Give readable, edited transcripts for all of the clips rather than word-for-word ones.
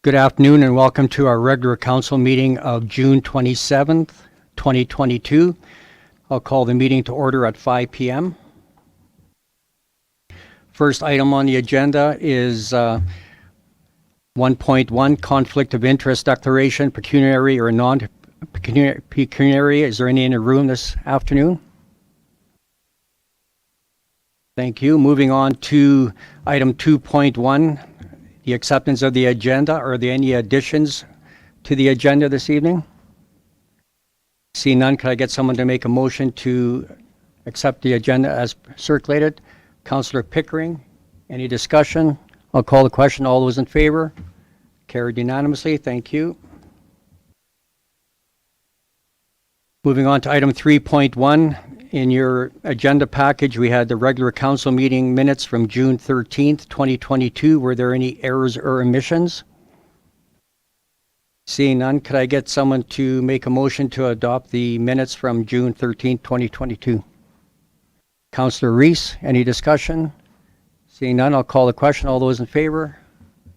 Good afternoon and welcome to our regular council meeting of June 27th, 2022. I'll call the meeting to order at 5 p.m. First item on the agenda is 1.1 conflict of interest declaration, pecuniary or non-pecuniary. Is there any in the room this afternoon? Thank you. Moving on to item 2.1. The acceptance of the agenda. Are there any additions to the agenda this evening? See none, could I get someone to make a motion to accept the agenda as circulated? Councillor Pickering, any discussion? I'll call the question. All those in favor? Carried unanimously. Thank you. Moving on to item 3.1. In your agenda package, we had the regular council meeting minutes from June 13th, 2022. Were there any errors or omissions? Seeing none, could I get someone to make a motion to adopt the minutes from June 13th, 2022? Councillor Reese, any discussion? Seeing none, I'll call the question. All those in favor?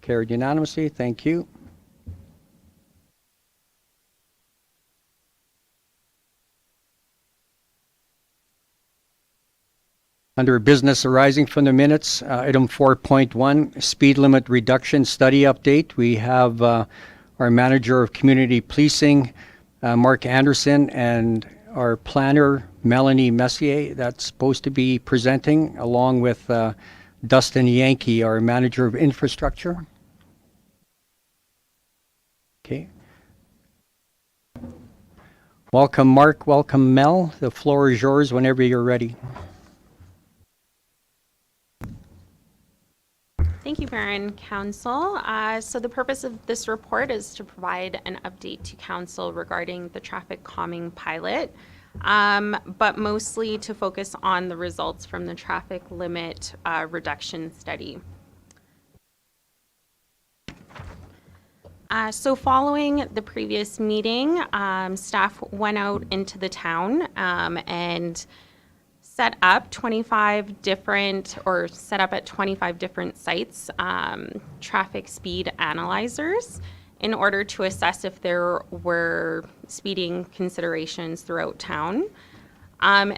Carried unanimously. Thank you. Under business arising from the minutes, item 4.1, speed limit reduction study update. We have our manager of community policing, Mark Anderson, and our planner, Melanie Messier, that's supposed to be presenting, along with Dustin Yanke, our manager of infrastructure. Okay. Welcome, Mark. Welcome, Mel. The floor is yours whenever you're ready. Thank you, Mayor and Council. So the purpose of this report is to provide an update to Council regarding the traffic calming pilot, but mostly to focus on the results from the traffic limit reduction study. So following the previous meeting, staff went out into the town and set up at 25 different sites traffic speed analyzers in order to assess if there were speeding considerations throughout town.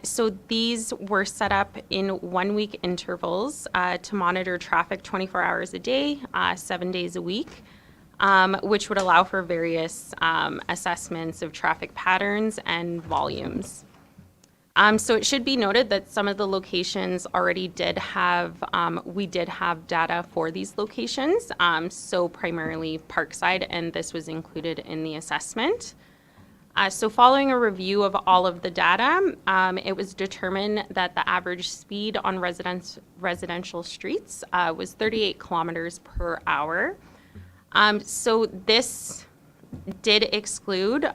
So these were set up in 1 week intervals to monitor traffic 24 hours a day, 7 days a week, which would allow for various assessments of traffic patterns and volumes. So it should be noted that some of the locations already did have, we did have data for these locations, so primarily Parkside, and this was included in the assessment. So following a review of all of the data, it was determined that the average speed on residential streets was 38 kilometers per hour. So this did exclude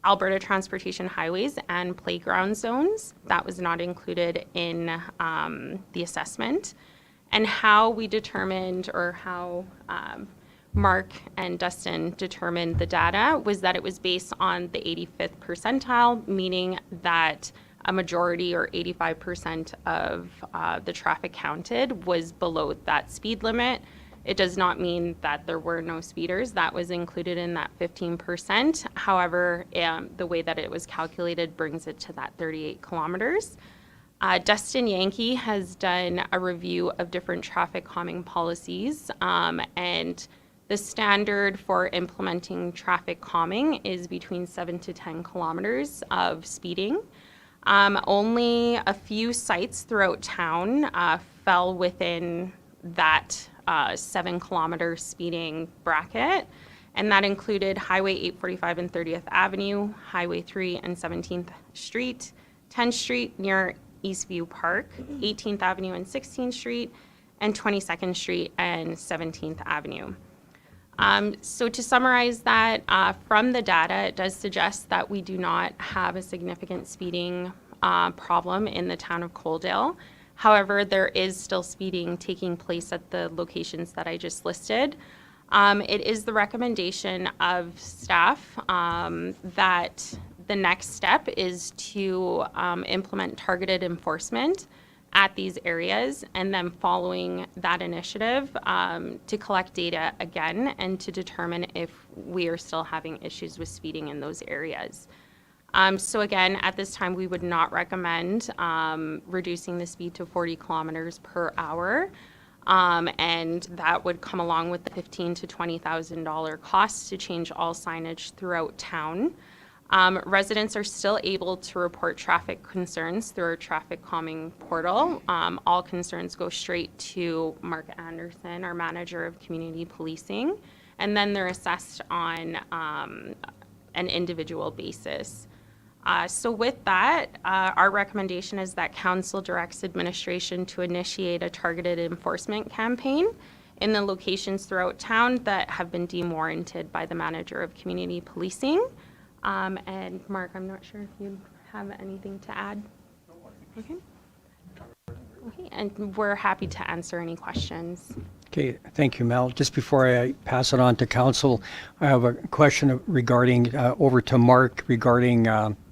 Alberta Transportation Highways and playground zones. That was not included in the assessment. And how we determined, or how Mark and Dustin determined the data, was that it was based on the 85th percentile, meaning that a majority, or 85% of the traffic counted, was below that speed limit. It does not mean that there were no speeders. That was included in that 15%. However, the way that it was calculated brings it to that 38 kilometers. Dustin Yanke has done a review of different traffic calming policies, and the standard for implementing traffic calming is between 7 to 10 kilometers of speeding. Only a few sites throughout town fell within that 7 kilometer speeding bracket, and that included Highway 845 and 30th Avenue, Highway 3 and 17th Street, 10th Street near Eastview Park, 18th Avenue and 16th Street, and 22nd Street and 17th Avenue. So to summarize that, from the data, it does suggest that we do not have a significant speeding problem in the town of Coaldale. However, there is still speeding taking place at the locations that I just listed. It is the recommendation of staff that the next step is to implement targeted enforcement at these areas, and then following that initiative to collect data again and to determine if we are still having issues with speeding in those areas. So again, at this time, we would not recommend reducing the speed to 40 kilometers per hour. And that would come along with the $15,000 to $20,000 cost to change all signage throughout town. Residents are still able to report traffic concerns through our traffic calming portal. All concerns go straight to Mark Anderson, our manager of community policing, and then they're assessed on an individual basis. So with that, our recommendation is that council directs administration to initiate a targeted enforcement campaign in the locations throughout town that have been deemed warranted by the manager of community policing. And Mark, I'm not sure if you have anything to add. Okay. Okay, and we're happy to answer any questions. Okay, thank you, Mel. Just before I pass it on to council, I have a question regarding, over to Mark regarding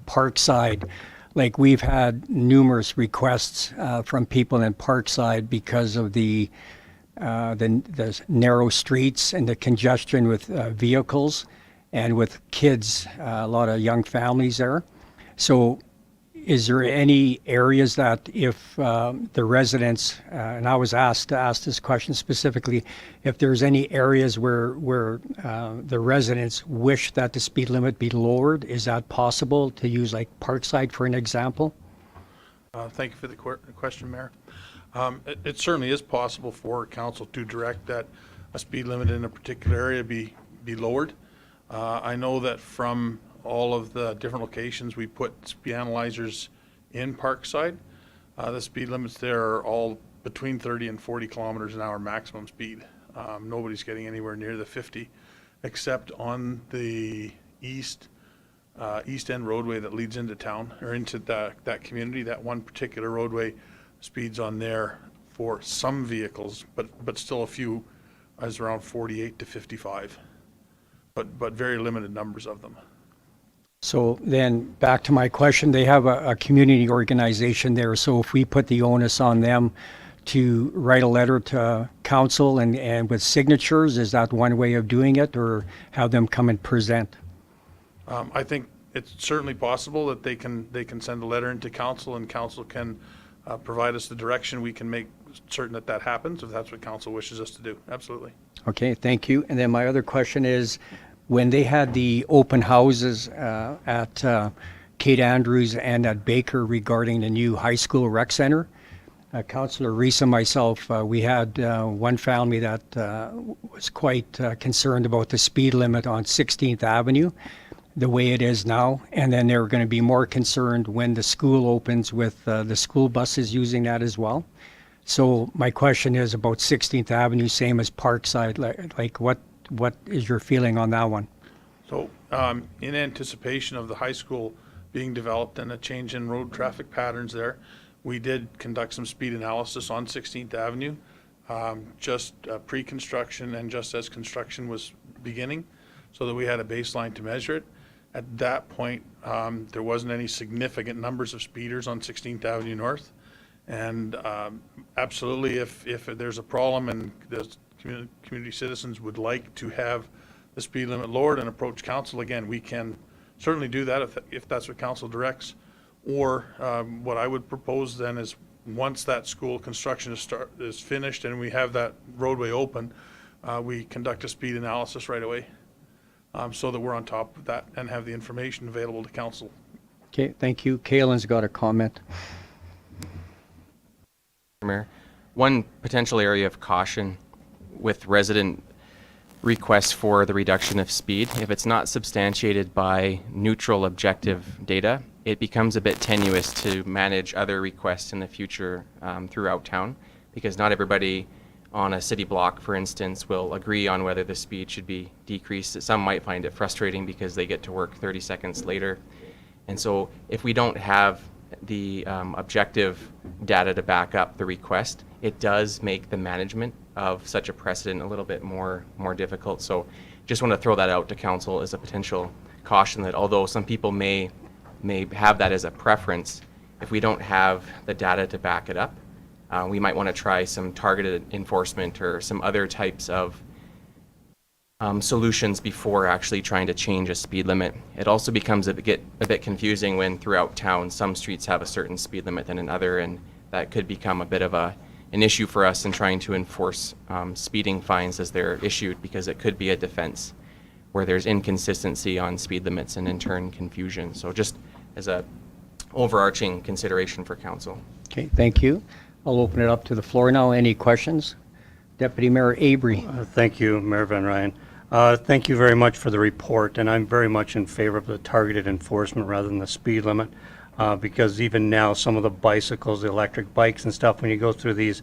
Parkside. Like, we've had numerous requests from people in Parkside because of the narrow streets and the congestion with vehicles and with kids, a lot of young families there. So is there any areas that if the residents, and I was asked to ask this question specifically, if there's any areas where the residents wish that the speed limit be lowered, is that possible to use like Parkside for an example? Thank you for the question, Mayor. It certainly is possible for council to direct that a speed limit in a particular area be lowered. I know that from all of the different locations we put speed analyzers in Parkside, the speed limits there are all between 30 and 40 kilometers an hour maximum speed. Nobody's getting anywhere near the 50, except on the east end roadway that leads into town, or into that community. That one particular roadway, speeds on there for some vehicles, but still a few, is around 48 to 55. But very limited numbers of them. So then back to my question, they have a community organization there. So if we put the onus on them to write a letter to council and with signatures, is that one way of doing it, or have them come and present? I think it's certainly possible that they can send a letter into council, and council can provide us the direction. We can make certain that happens if that's what council wishes us to do. Absolutely. Okay, thank you. And then my other question is, when they had the open houses at Kate Andrews and at Baker regarding the new high school rec center, Councillor Rees and myself, we had one family that was quite concerned about the speed limit on 16th Avenue, the way it is now, and then they're going to be more concerned when the school opens with the school buses using that as well. So my question is about 16th Avenue, same as Parkside, like what is your feeling on that one? So in anticipation of the high school being developed and a change in road traffic patterns there, we did conduct some speed analysis on 16th Avenue, just pre-construction and just as construction was beginning, so that we had a baseline to measure it. At that point, there wasn't any significant numbers of speeders on 16th Avenue North. And absolutely, if there's a problem and the community citizens would like to have the speed limit lowered and approach council, again, we can certainly do that if that's what council directs. Or what I would propose then is, once that school construction is finished and we have that roadway open, we conduct a speed analysis right away, so that we're on top of that and have the information available to council. Okay, thank you. Kalen's got a comment. Mayor, one potential area of caution with resident requests for the reduction of speed, if it's not substantiated by neutral objective data, it becomes a bit tenuous to manage other requests in the future throughout town, because not everybody on a city block, for instance, will agree on whether the speed should be decreased. Some might find it frustrating because they get to work 30 seconds later. And so if we don't have the objective data to back up the request, it does make the management of such a precedent a little bit more difficult. So just want to throw that out to council as a potential caution, that although some people may have that as a preference, if we don't have the data to back it up, we might want to try some targeted enforcement or some other types of solutions before actually trying to change a speed limit. It also becomes a bit confusing when throughout town some streets have a certain speed limit than another, and that could become a bit of an issue for us in trying to enforce speeding fines as they're issued, because it could be a defense where there's inconsistency on speed limits and in turn confusion. So just as a overarching consideration for council. Okay, thank you. I'll open it up to the floor now. Any questions? Deputy Mayor Avery. Thank you, Mayor Van Rijn. Thank you very much for the report, and I'm very much in favor of the targeted enforcement rather than the speed limit, because even now, some of the bicycles, the electric bikes and stuff, when you go through these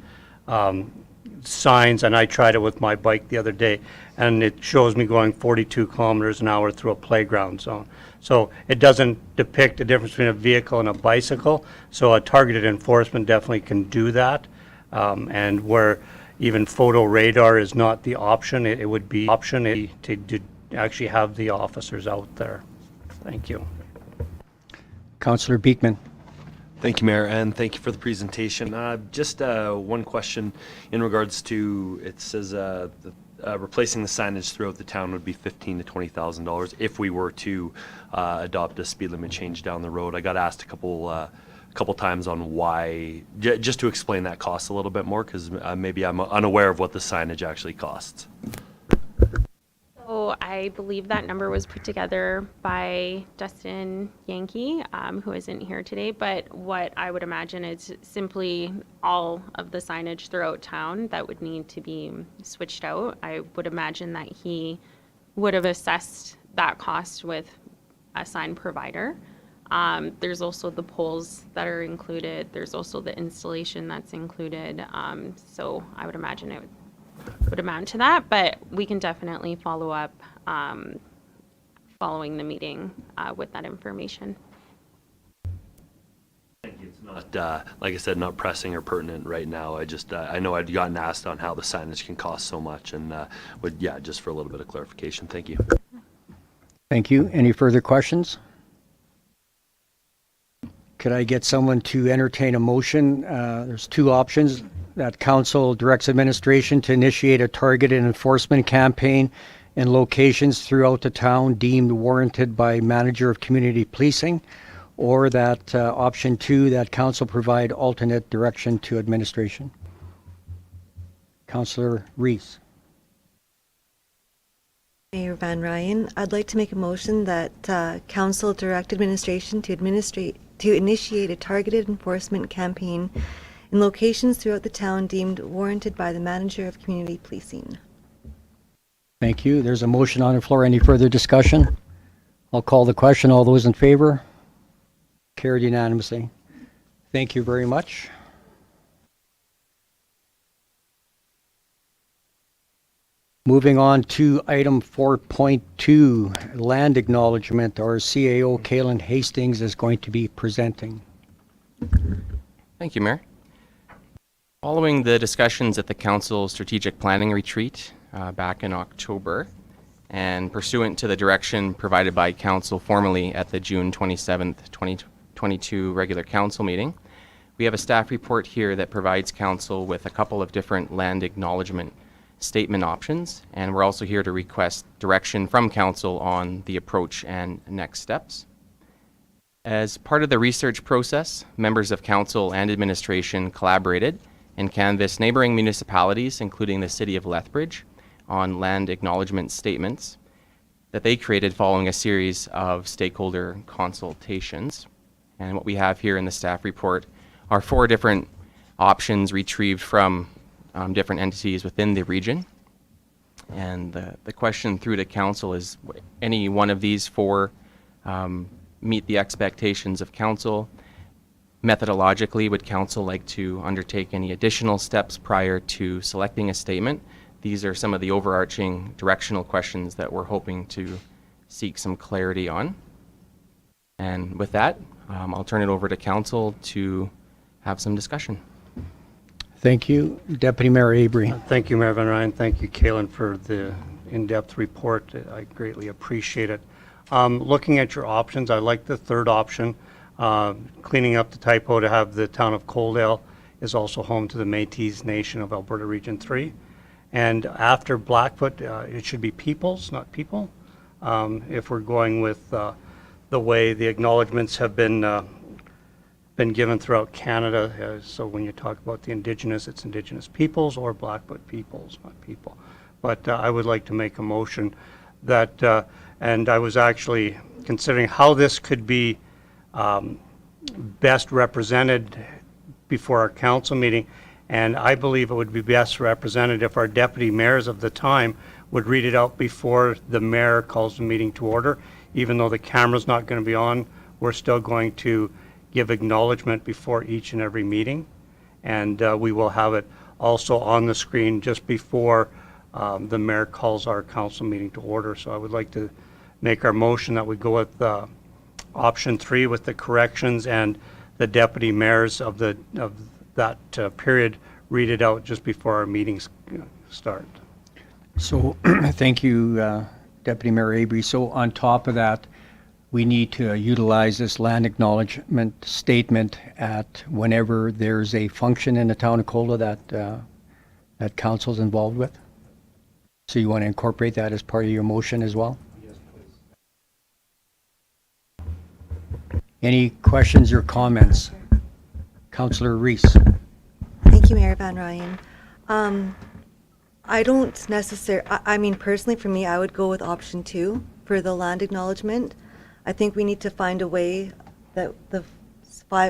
signs, and I tried it with my bike the other day, and it shows me going 42 kilometers an hour through a playground zone. So it doesn't depict the difference between a vehicle and a bicycle, so a targeted enforcement definitely can do that, and where even photo radar is not the option, it would be option to actually have the officers out there. Thank you. Councillor Beekman. Thank you, Mayor, and thank you for the presentation. Just one question in regards to, it says replacing the signage throughout the town would be $15,000 to $20,000 if we were to adopt a speed limit change down the road. I got asked a couple times on why, just to explain that cost a little bit more, because maybe I'm unaware of what the signage actually costs. So I believe that number was put together by Dustin, Yanke, who isn't here today, but what I would imagine is simply all of the signage throughout town that would need to be switched out. I would imagine that he would have assessed that cost with a sign provider. There's also the poles that are included. There's also the installation that's included. So I would imagine it would amount to that, but we can definitely follow up following the meeting with that information. It's not, like I said, not pressing or pertinent right now. I know I'd gotten asked on how the signage can cost so much, and just for a little bit of clarification. Thank you. Thank you. Any further questions? Could I get someone to entertain a motion? There's two options. That council directs administration to initiate a targeted enforcement campaign in locations throughout the town deemed warranted by manager of community policing, or that option two, that council provide alternate direction to administration. Councillor Rees. Mayor Van Rijn, I'd like to make a motion that council direct administration to initiate a targeted enforcement campaign in locations throughout the town deemed warranted by the manager of community policing. Thank you. There's a motion on the floor. Any further discussion? I'll call the question. All those in favor? Carried unanimously. Thank you very much. Moving on to item 4.2, land acknowledgement. Our CAO, Kalen Hastings, is going to be presenting. Thank you, Mayor. Following the discussions at the Council Strategic Planning Retreat back in October, and pursuant to the direction provided by Council formally at the June 27th, 2022 regular Council meeting, we have a staff report here that provides Council with a couple of different land acknowledgement statement options, and we're also here to request direction from Council on the approach and next steps. As part of the research process, members of Council and administration collaborated and canvassed neighboring municipalities, including the City of Lethbridge, on land acknowledgement statements that they created following a series of stakeholder consultations. And what we have here in the staff report are 4 different options retrieved from different entities within the region. And the question through to Council is, any one of these 4 meet the expectations of Council? Methodologically, would Council like to undertake any additional steps prior to selecting a statement? These are some of the overarching directional questions that we're hoping to seek some clarity on. And with that, I'll turn it over to Council to have some discussion. Thank you. Deputy Mayor Avery. Thank you, Mayor Van Rijn. Thank you, Kalen, for the in-depth report. I greatly appreciate it. Looking at your options, I like the third option, cleaning up the typo to have the town of Coaldale is also home to the Métis Nation of Alberta Region 3. And after Blackfoot, it should be peoples, not people. If we're going with the way the acknowledgements have been given throughout Canada. So when you talk about the Indigenous, it's Indigenous peoples or Blackfoot peoples, not people. But I would like to make a motion that, and I was actually considering how this could be best represented before our council meeting, and I believe it would be best represented if our deputy mayors of the time would read it out before the mayor calls the meeting to order. Even though the camera's not going to be on, we're still going to give acknowledgement before each and every meeting, and we will have it also on the screen just before the mayor calls our council meeting to order. So I would like to make our motion that we go with option 3 with the corrections, and the deputy mayors of that period read it out just before our meetings start. So, thank you, Deputy Mayor Avery. So on top of that, we need to utilize this land acknowledgement statement at whenever there's a function in the town of Cola that council's involved with. So you want to incorporate that as part of your motion as well? Yes, please. Any questions or comments? Councillor Reese. Thank you, Mayor Van Rijn. I don't necessarily, I mean, personally, for me, I would go with option 2 for the land acknowledgement. I think we need to find a way that the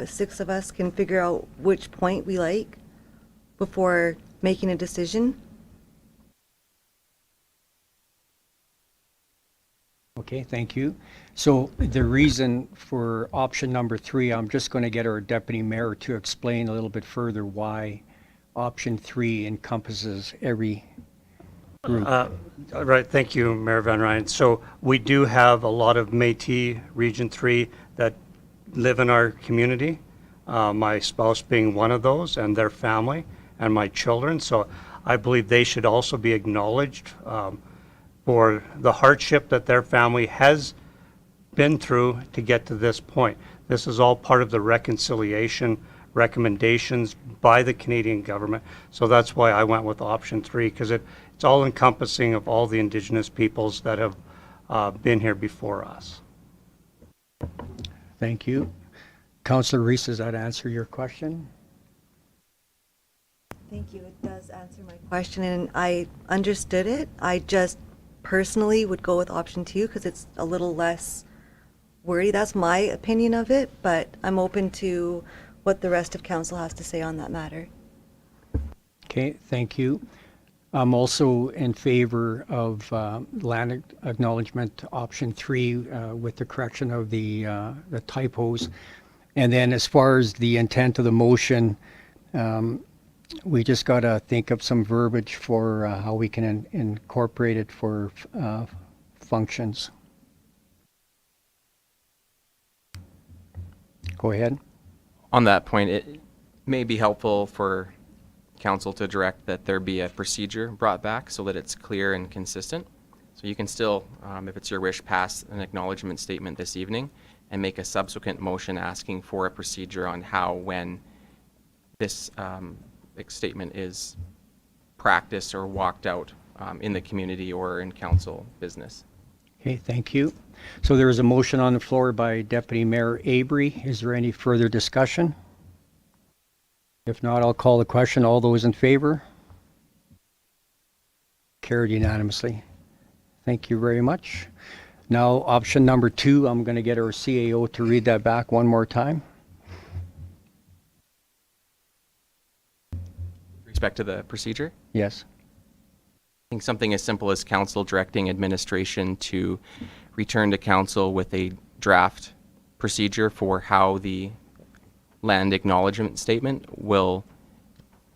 6 of us can figure out which point we like before making a decision. Okay, thank you. So the reason for option number 3, I'm just going to get our deputy mayor to explain a little bit further why option 3 encompasses every group. Right, thank you, Mayor Van Rijn. So we do have a lot of Métis Region 3 that live in our community, my spouse being one of those, and their family, and my children. So I believe they should also be acknowledged for the hardship that their family has been through to get to this point. This is all part of the reconciliation recommendations by the Canadian government. So that's why I went with option 3, because it's all encompassing of all the Indigenous peoples that have been here before us. Thank you. Councillor Reese, does that answer your question? Thank you. It does answer my question, and I understood it. I just personally would go with option 2 because it's a little less wordy. That's my opinion of it, but I'm open to what the rest of council has to say on that matter. Okay, thank you. I'm also in favor of land acknowledgement option 3 with the correction of the typos. And then as far as the intent of the motion, we just got to think of some verbiage for how we can incorporate it for functions. Go ahead. On that point, it may be helpful for council to direct that there be a procedure brought back so that it's clear and consistent. So you can still, if it's your wish, pass an acknowledgement statement this evening and make a subsequent motion asking for a procedure on how, when this statement is practiced or walked out in the community or in council business. Okay, thank you. So there is a motion on the floor by Deputy Mayor Avery. Is there any further discussion? If not, I'll call the question. All those in favor? Carried unanimously. Thank you very much. Now, option number 2, I'm going to get our CAO to read that back one more time. With respect to the procedure, Yes. I think something as simple as council directing administration to return to council with a draft procedure for how the land acknowledgement statement will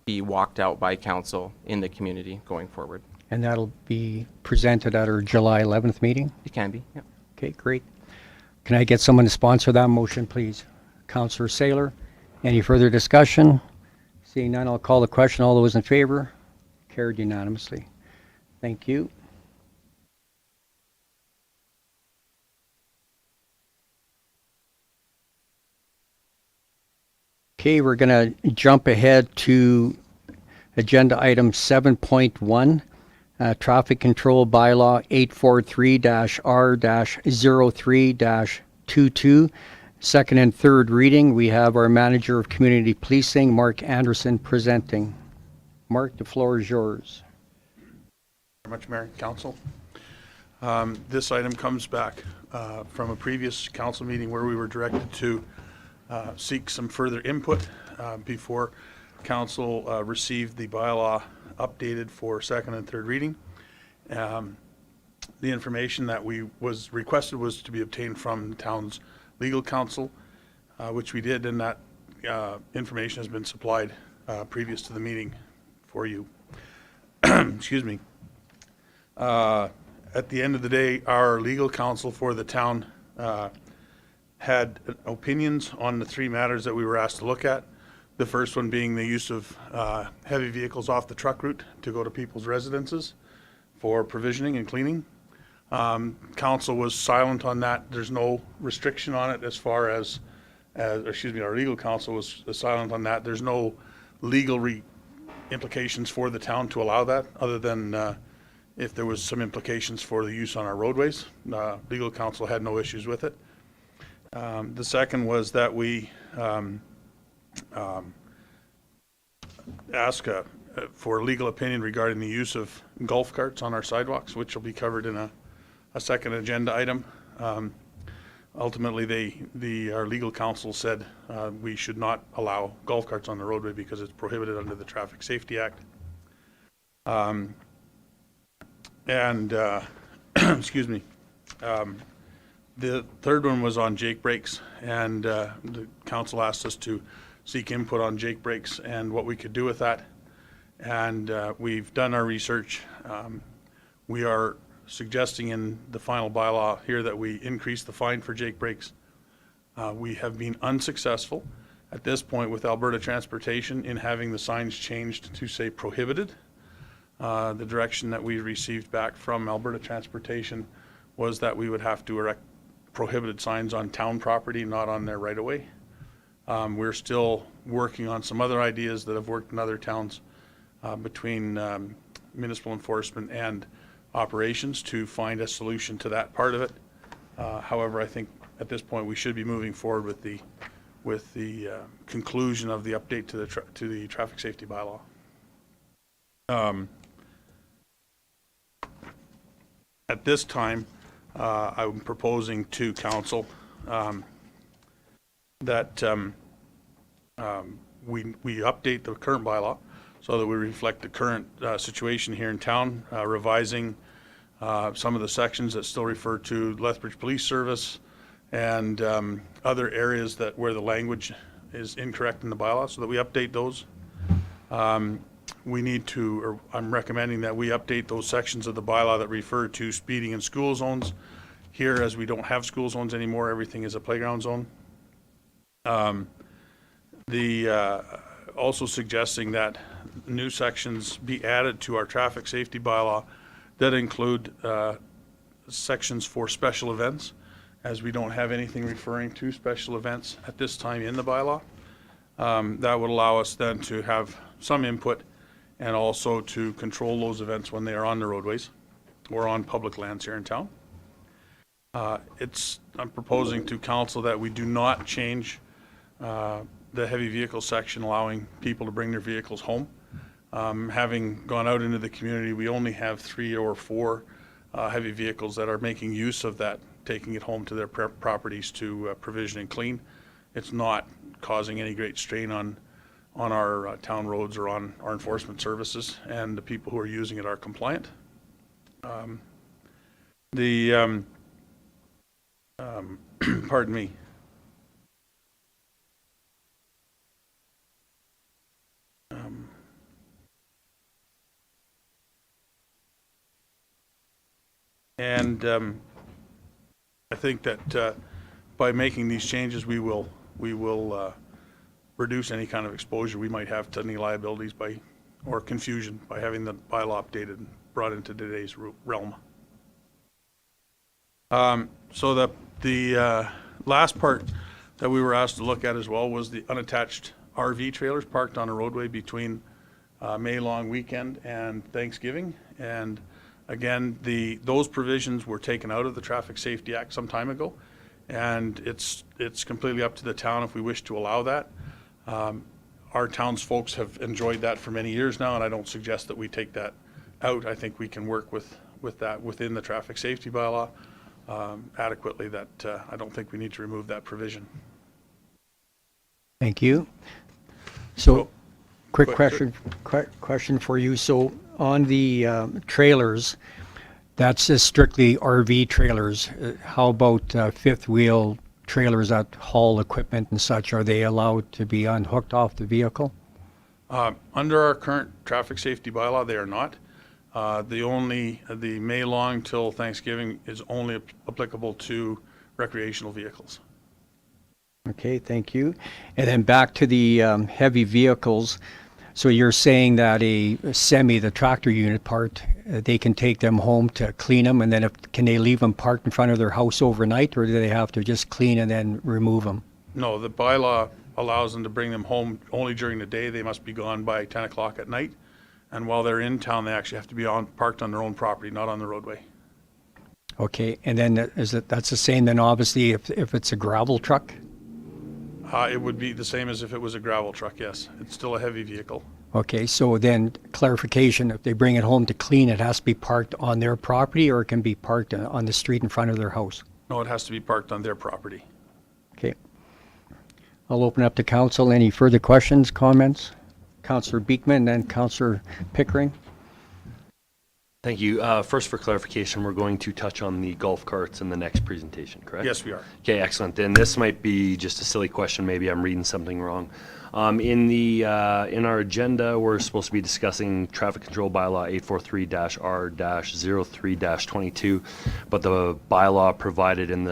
be walked out by council in the community going forward. And that'll be presented at our July 11th meeting? It can be, yeah. Okay, great. Can I get someone to sponsor that motion, please? Councillor Saylor. Any further discussion? Seeing none, I'll call the question. All those in favor? Carried unanimously. Thank you. Okay, we're going to jump ahead to agenda item 7.1, traffic control bylaw 843-R-03-22. Second and third reading. We have our manager of community policing, Mark Anderson, presenting. Mark, the floor is yours. Very much, Mayor and Council. This item comes back from a previous council meeting where we were directed to seek some further input before council received the bylaw updated for second and third reading. The information that was requested was to be obtained from the town's legal counsel, which we did, and that information has been supplied previous to the meeting for you. Excuse me. At the end of the day, our legal counsel for the town had opinions on the three matters that we were asked to look at. The first one being the use of heavy vehicles off the truck route to go to people's residences for provisioning and cleaning. Council was silent on that. There's no restriction on it as far as our legal counsel was silent on that. There's no legal implications for the town to allow that, other than if there was some implications for the use on our roadways. Legal counsel had no issues with it. The second was that we ask for legal opinion regarding the use of golf carts on our sidewalks, which will be covered in a second agenda item. Ultimately, our legal counsel said we should not allow golf carts on the roadway because it's prohibited under the Traffic Safety Act. Excuse me. The third one was on Jake brakes, and the council asked us to seek input on Jake brakes and what we could do with that. And we've done our research. We are suggesting in the final bylaw here that we increase the fine for Jake brakes. We have been unsuccessful at this point with Alberta Transportation in having the signs changed to say prohibited. The direction that we received back from Alberta Transportation was that we would have to erect prohibited signs on town property, not on their right-of-way. We're still working on some other ideas that have worked in other towns between municipal enforcement and operations to find a solution to that part of it. However, I think at this point we should be moving forward with the conclusion of the update to the traffic safety bylaw. At this time, I'm proposing to council that we update the current bylaw so that we reflect the current situation here in town, revising some of the sections that still refer to Lethbridge Police Service and other areas where the language is incorrect in the bylaw, so that we update those. I'm recommending that we update those sections of the bylaw that refer to speeding in school zones. Here, as we don't have school zones anymore, everything is a playground zone. Also suggesting that new sections be added to our traffic safety bylaw that include sections for special events, as we don't have anything referring to special events at this time in the bylaw. That would allow us then to have some input and also to control those events when they are on the roadways or on public lands here in town. I'm proposing to council that we do not change the heavy vehicle section allowing people to bring their vehicles home. Having gone out into the community, we only have 3 or 4 heavy vehicles that are making use of that, taking it home to their properties to provision and clean. It's not causing any great strain on our town roads or on our enforcement services, and the people who are using it are compliant. Pardon me. I think that by making these changes, we will reduce any kind of exposure we might have to any liabilities or confusion by having the bylaw updated and brought into today's realm. So the last part that we were asked to look at as well was the unattached RV trailers parked on a roadway between May long weekend and Thanksgiving. And again, those provisions were taken out of the Traffic Safety Act some time ago, and it's completely up to the town if we wish to allow that. Our townsfolk have enjoyed that for many years now, and I don't suggest that we take that out. I think we can work with that within the traffic safety bylaw adequately. That I don't think we need to remove that provision. Thank you. So, quick quick- question for you. So, on the trailers, that's just strictly RV trailers. How about fifth wheel trailers that haul equipment and such? Are they allowed to be unhooked off the vehicle? Under our current traffic safety bylaw, they are not. The May long till Thanksgiving is only applicable to recreational vehicles. Okay, thank you. And then back to the heavy vehicles. So you're saying that a semi, the tractor unit part, they can take them home to clean them, and then can they leave them parked in front of their house overnight, or do they have to just clean and then remove them? No, the bylaw allows them to bring them home only during the day. They must be gone by 10 o'clock at night. And while they're in town, they actually have to be parked on their own property, not on the roadway. Okay, and then that's the same then obviously if it's a gravel truck? It would be the same as if it was a gravel truck, yes. It's still a heavy vehicle. Okay, so then clarification, if they bring it home to clean, it has to be parked on their property, or it can be parked on the street in front of their house? No, it has to be parked on their property. Okay. I'll open up to council. Any further questions, comments? Councillor Beekman, then Councillor Pickering. Thank you. First, for clarification, we're going to touch on the golf carts in the next presentation, correct? Yes, we are. Okay, excellent. Then this might be just a silly question. Maybe I'm reading something wrong. In our agenda, we're supposed to be discussing traffic control bylaw 843-R-03-22, but the bylaw provided in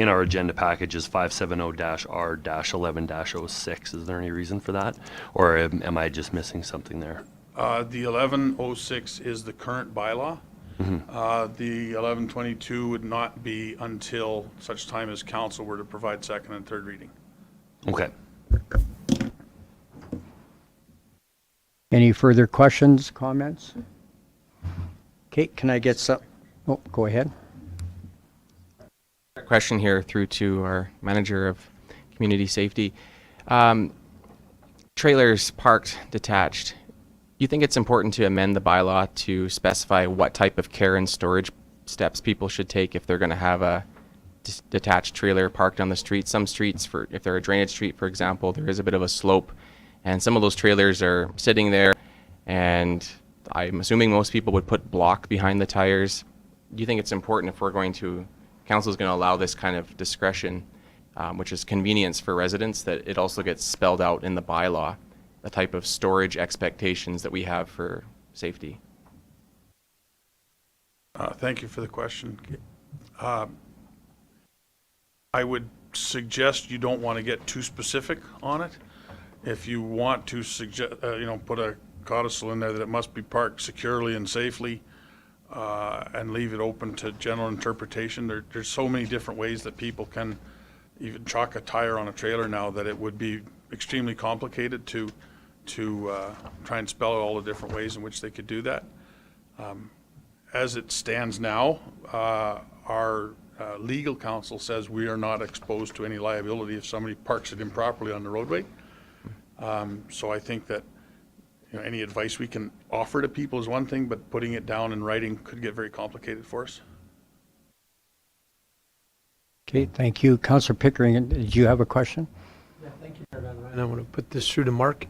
our agenda package is 570-R-11-06. Is there any reason for that, or am I just missing something there? The 1106 is the current bylaw. The 1122 would not be until such time as council were to provide second and third reading. Okay. Any further questions, comments? Okay, can I get some? Oh, go ahead. Question here through to our manager of community safety. Trailers parked detached. Do you think it's important to amend the bylaw to specify what type of care and storage steps people should take if they're going to have a detached trailer parked on the street? Some streets, if they're a drainage street, for example, there is a bit of a slope, and some of those trailers are sitting there, and I'm assuming most people would put block behind the tires. Do you think it's important if council is going to allow this kind of discretion, which is convenience for residents, that it also gets spelled out in the bylaw, the type of storage expectations that we have for safety? Thank you for the question. I would suggest you don't want to get too specific on it. If you want to suggest, put a codicil in there that it must be parked securely and safely, and leave it open to general interpretation. There's so many different ways that people can even chalk a tire on a trailer now that it would be extremely complicated to try and spell out all the different ways in which they could do that. As it stands now, our legal counsel says we are not exposed to any liability if somebody parks it improperly on the roadway. So I think that any advice we can offer to people is one thing, but putting it down in writing could get very complicated for us. Okay, thank you. Councillor Pickering, did you have a question? Yeah, thank you, Mayor Van Rijn. I want to put this through to Mark.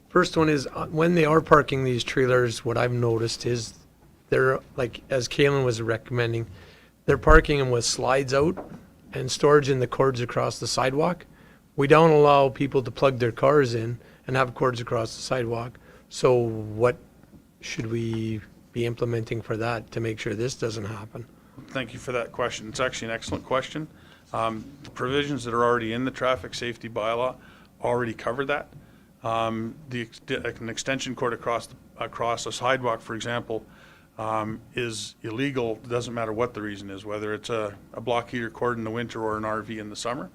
First one is, when they are parking these trailers, what I've noticed is they're, like, as Kalen was recommending, they're parking them with slides out and storage in the cords across the sidewalk. We don't allow people to plug their cars in and have cords across the sidewalk. So what should we be implementing for that to make sure this doesn't happen? Thank you for that question. It's actually an excellent question. The provisions that are already in the traffic safety bylaw already cover that. An extension cord across a sidewalk, for example, is illegal. It doesn't matter what the reason is, whether it's a block heater cord in the winter or an RV in the summer.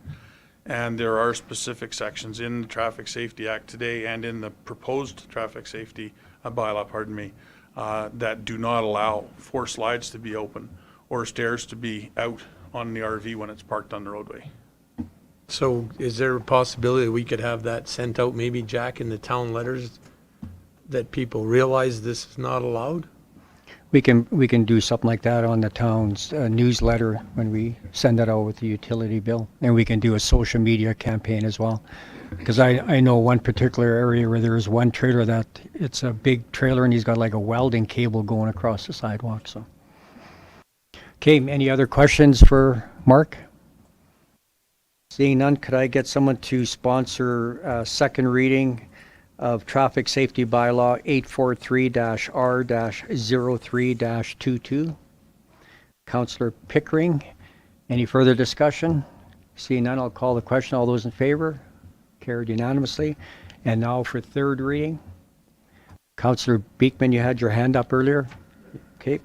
And there are specific sections in the Traffic Safety Act today and in the proposed Traffic Safety bylaw, pardon me, that do not allow 4 slides to be open or stairs to be out on the RV when it's parked on the roadway. So is there a possibility we could have that sent out, maybe, Jack, in the town letters, that people realize this is not allowed? We can do something like that on the town's newsletter when we send it out with the utility bill. And we can do a social media campaign as well. Because I know one particular area where there is one trailer that it's a big trailer and he's got like a welding cable going across the sidewalk. So, okay, any other questions for Mark? Seeing none, could I get someone to sponsor second reading of Traffic Safety Bylaw 843-R-03-22? Councillor Pickering. Any further discussion? Seeing none, I'll call the question. All those in favor? Carried unanimously. And now for third reading. Councillor Beekman, you had your hand up earlier. Okay.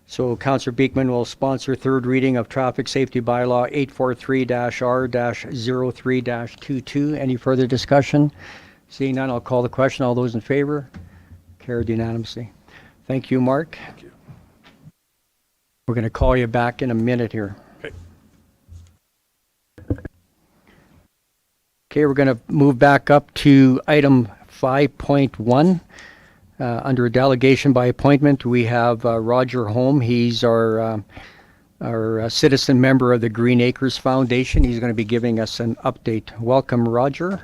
So Councillor Beekman will sponsor third reading of Traffic Safety Bylaw 843-R-03-22. Any further discussion? Seeing none, I'll call the question. All those in favor? Carried unanimously. Thank you, Mark. Thank you. We're going to call you back in a minute here. Okay. Okay, we're going to move back up to item 5.1. Under delegation by appointment, we have Roger Hohm. He's our citizen member of the Green Acres Foundation. He's going to be giving us an update. Welcome, Roger.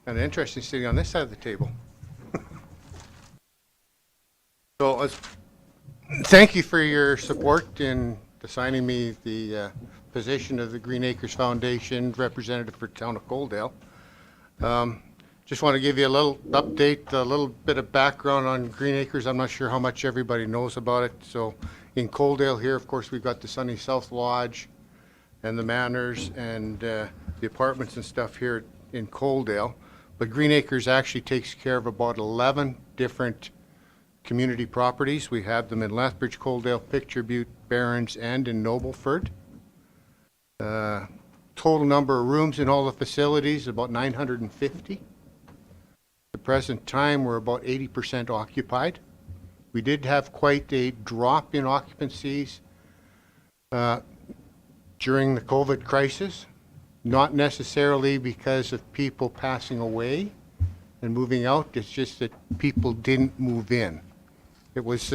Kind of interesting sitting on this side of the table. So thank you for your support in assigning me the position of the Green Acres Foundation representative for Town of Coaldale. Just want to give you a little update, a little bit of background on Green Acres. I'm not sure how much everybody knows about it. So in Coaldale here, of course, we've got the Sunny South Lodge and the Manors and the apartments and stuff here in Coaldale. But Green Acres actually takes care of about 11 different community properties. We have them in Lethbridge, Coaldale, Picture Butte, Barrens, and in Nobleford. Total number of rooms in all the facilities, about 950. At the present time, we're about 80% occupied. We did have quite a drop in occupancies during the COVID crisis. Not necessarily because of people passing away and moving out, it's just that people didn't move in. It was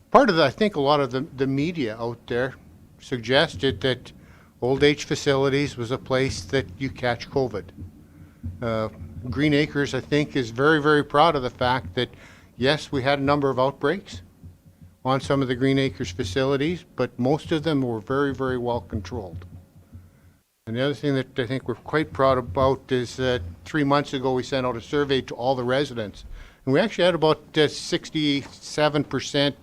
part of the, I think a lot of the media out there suggested that old age facilities was a place that you catch COVID. Green Acres, I think, is very, very proud of the fact that, yes, we had a number of outbreaks on some of the Green Acres facilities, but most of them were very, very well controlled. And the other thing that I think we're quite proud about is that 3 months ago we sent out a survey to all the residents. And we actually had about 67%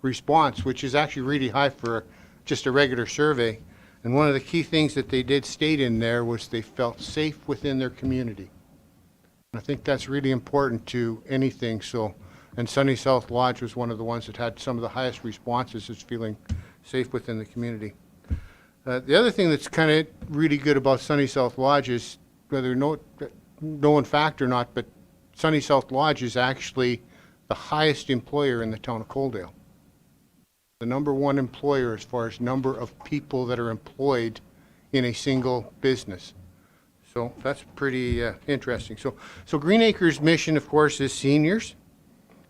response, which is actually really high for just a regular survey. And one of the key things that they did state in there was they felt safe within their community. And I think that's really important to anything. So, and Sunny South Lodge was one of the ones that had some of the highest responses, is feeling safe within the community. The other thing that's kind of really good about Sunny South Lodge is, whether known fact or not, but Sunny South Lodge is actually the highest employer in the town of Coaldale. The #1 employer as far as number of people that are employed in a single business. So that's pretty interesting. So Green Acres' mission, of course, is seniors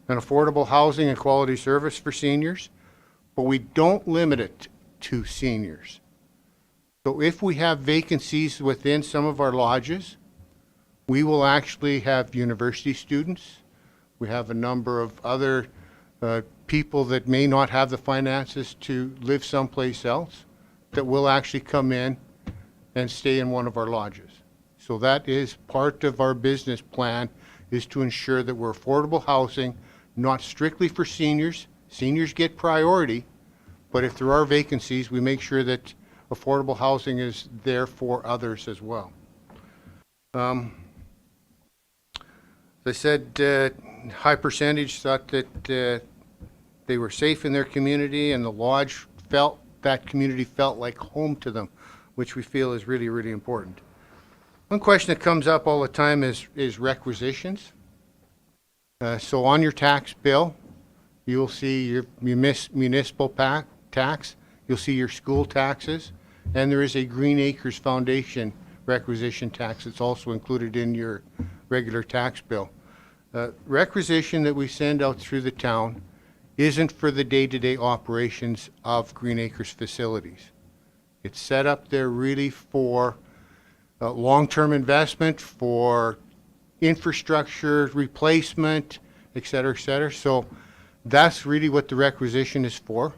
and affordable housing and quality service for seniors, but we don't limit it to seniors. So if we have vacancies within some of our lodges, we will actually have university students. We have a number of other people that may not have the finances to live someplace else that will actually come in and stay in one of our lodges. So that is part of our business plan, is to ensure that we're affordable housing, not strictly for seniors. Seniors get priority, but if there are vacancies, we make sure that affordable housing is there for others as well. As I said, high percentage thought that they were safe in their community, and the lodge felt that community felt like home to them, which we feel is really, really important. One question that comes up all the time is requisitions. So on your tax bill, you'll see your municipal tax, you'll see your school taxes, and there is a Green Acres Foundation requisition tax that's also included in your regular tax bill. Requisition that we send out through the town isn't for the day-to-day operations of Green Acres facilities. It's set up there really for long-term investment, for infrastructure replacement, et cetera, et cetera. So that's really what the requisition is for.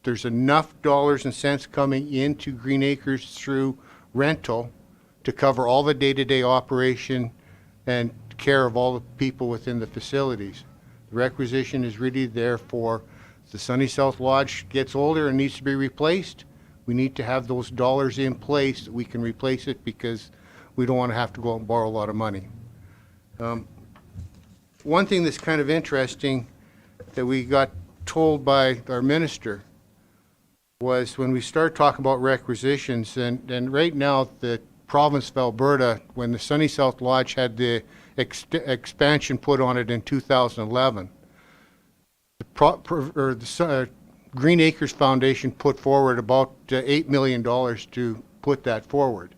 There's enough dollars and cents coming into Green Acres through rental to cover all the day-to-day operation and care of all the people within the facilities. The requisition is really there for the Sunny South Lodge gets older and needs to be replaced. We need to have those dollars in place that we can replace it, because we don't want to have to go out and borrow a lot of money. One thing that's kind of interesting that we got told by our minister was when we started talking about requisitions, and right now the province of Alberta, when the Sunny South Lodge had the expansion put on it in 2011, the Green Acres Foundation put forward about $8 million to put that forward.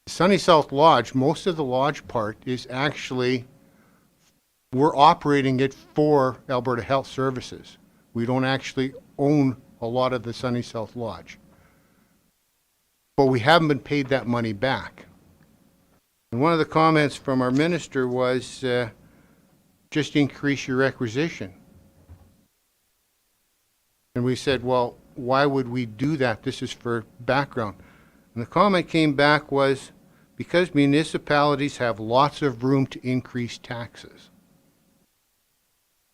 Sunny South Lodge, most of the lodge part is actually, we're operating it for Alberta Health Services. We don't actually own a lot of the Sunny South Lodge. But we haven't been paid that money back. And one of the comments from our minister was just increase your requisition. And we said, well, why would we do that? This is for background. And the comment came back was, because municipalities have lots of room to increase taxes.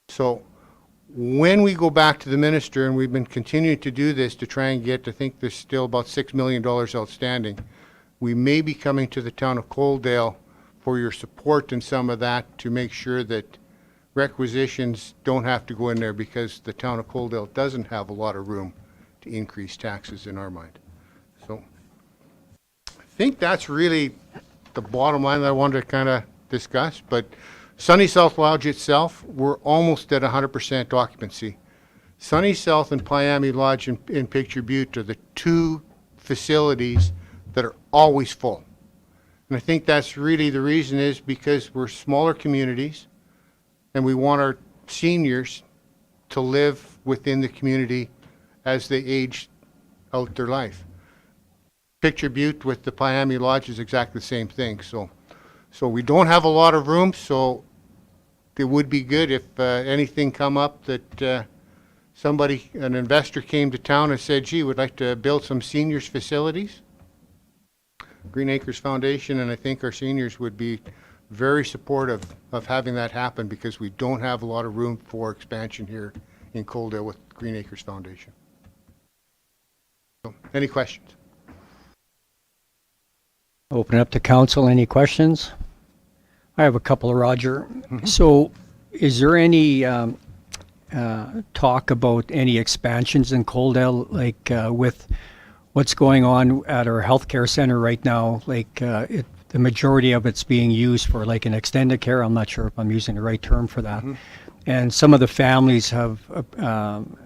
So when we go back to the minister, and we've been continuing to do this to try and get, I think there's still about $6 million outstanding, we may be coming to the town of Coaldale for your support in some of that to make sure that requisitions don't have to go in there, because the town of Coaldale doesn't have a lot of room to increase taxes in our mind. So I think that's really the bottom line that I wanted to kind of discuss. But Sunny South Lodge itself, we're almost at 100% occupancy. Sunny South and Piami Lodge in Picture Butte are the two facilities that are always full. And I think that's really the reason, is because we're smaller communities, and we want our seniors to live within the community as they age out their life. Picture Butte with the Piami Lodge is exactly the same thing. So we don't have a lot of room, so it would be good if anything come up that an investor came to town and said, gee, we'd like to build some seniors facilities. Green Acres Foundation, and I think our seniors would be very supportive of having that happen, because we don't have a lot of room for expansion here in Coaldale with Green Acres Foundation. So, any questions? Open up to council. Any questions? I have a couple, Roger. So is there any talk about any expansions in Coaldale, like with what's going on at our healthcare center right now? Like the majority of it's being used for like an extended care. I'm not sure if I'm using the right term for that. And some of the families have,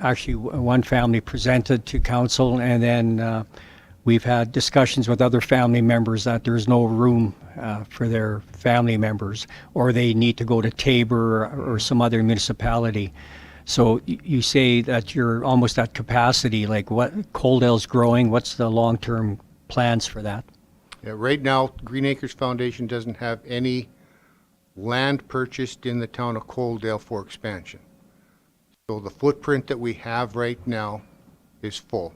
actually one family presented to council, and then we've had discussions with other family members that there's no room for their family members, or they need to go to Tabor or some other municipality. So you say that you're almost at capacity. Like, what, Coaldale's growing, what's the long-term plans for that? Yeah, right now, Green Acres Foundation doesn't have any land purchased in the town of Coaldale for expansion. So the footprint that we have right now is full.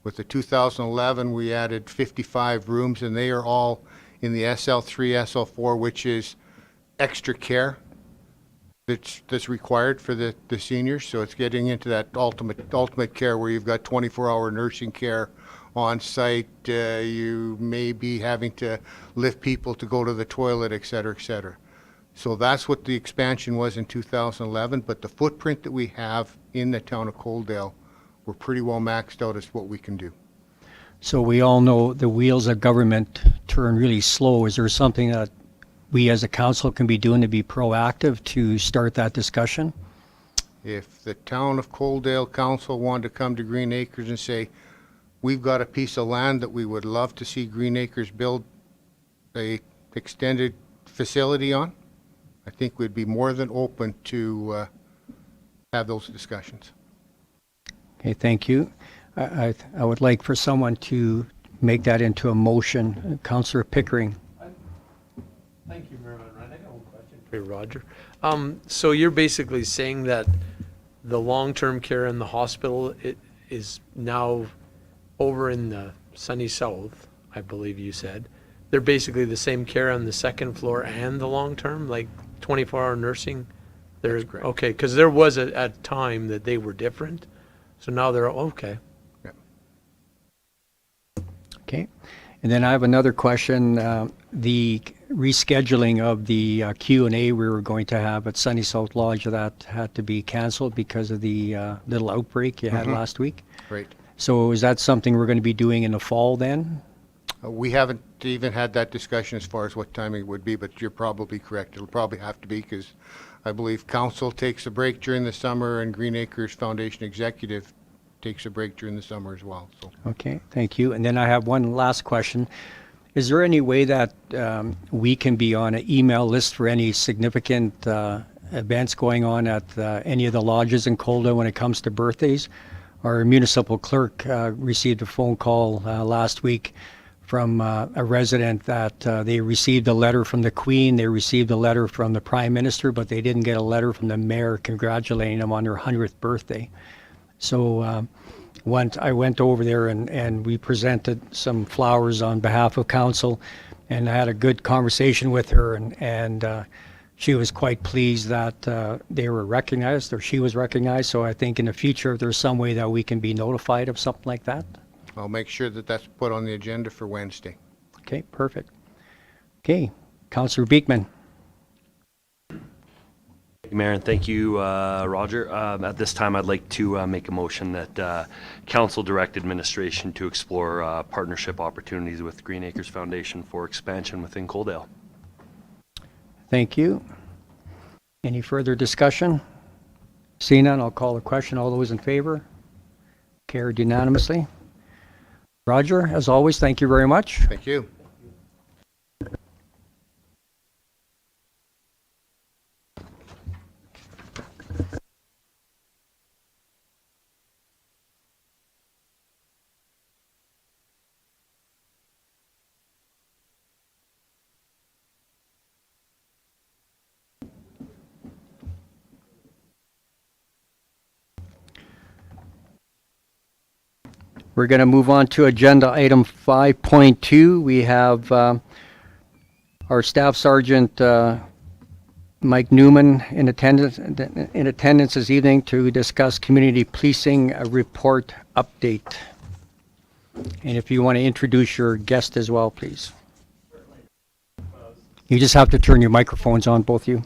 With the 2011, we added 55 rooms, and they are all in the SL3, SL4, which is extra care that's required for the seniors. So it's getting into that ultimate care where you've got 24-hour nursing care on site. You may be having to lift people to go to the toilet, et cetera, et cetera. So that's what the expansion was in 2011, but the footprint that we have in the town of Coaldale, we're pretty well maxed out as what we can do. So we all know the wheels of government turn really slow. Is there something that we as a council can be doing to be proactive to start that discussion? If the town of Coaldale Council wanted to come to Green Acres and say, we've got a piece of land that we would love to see Green Acres build a extended facility on, I think we'd be more than open to have those discussions. Okay, thank you. I would like for someone to make that into a motion. Councillor Pickering. Thank you, Mayor Van Rijn. I got one question for you, Roger. So you're basically saying that the long-term care in the hospital is now over in the sunny south, I believe you said. They're basically the same care on the second floor and the long-term, like 24-hour nursing? That's correct. Okay, because there was a time that they were different, so now they're, okay. Okay. And then I have another question. The rescheduling of the Q&A we were going to have at Sunny South Lodge, that had to be canceled because of the little outbreak you had last week. Right. So is that something we're going to be doing in the fall then? We haven't even had that discussion as far as what timing it would be, but you're probably correct. It'll probably have to be because I believe council takes a break during the summer and Green Acres Foundation Executive takes a break during the summer as well. So Okay, thank you. And then I have one last question. Is there any way that we can be on an email list for any significant events going on at any of the lodges in Coaldale when it comes to birthdays? Our municipal clerk received a phone call last week from a resident that they received a letter from the Queen, they received a letter from the Prime Minister, but they didn't get a letter from the mayor congratulating them on their 100th birthday. So once I went over there and we presented some flowers on behalf of council, and I had a good conversation with her, and she was quite pleased that they were recognized, or she was recognized. So I think in the future, if there's some way that we can be notified of something like that. I'll make sure that that's put on the agenda for Wednesday. Okay, perfect. Okay, Councillor Beekman. Mayor, and thank you, Roger. At this time, I'd like to make a motion that council direct administration to explore partnership opportunities with Green Acres Foundation for expansion within Coaldale. Thank you. Any further discussion? Seeing none, I'll call the question. All those in favor? Carried unanimously. Roger, as always, thank you very much. Thank you. We're going to move on to agenda item 5.2. We have our Staff Sergeant Mike Numan in attendance this evening to discuss community policing report update. And if you want to introduce your guest as well, please. You just have to turn your microphones on, both of you.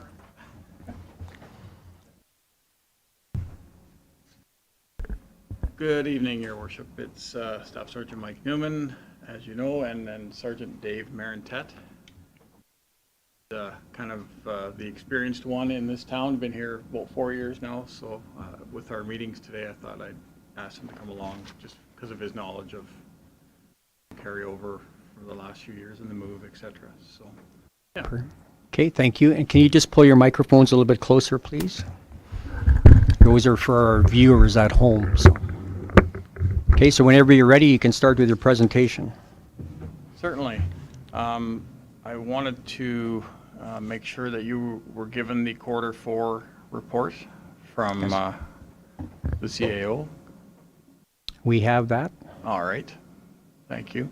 Good evening, Your Worship. It's Staff Sergeant Mike Numan, as you know, and then Sergeant Dave Marentet. Kind of the experienced one in this town, been here about 4 years now, so with our meetings today, I thought I'd ask him to come along just because of his knowledge of carryover for the last few years and the move, etc. So, yeah. Okay, thank you. And can you just pull your microphones a little bit closer, please? Those are for our viewers at home. So. Okay, so whenever you're ready, you can start with your presentation. Certainly. I wanted to make sure that you were given the Q4 report from the CAO. We have that. All right. Thank you.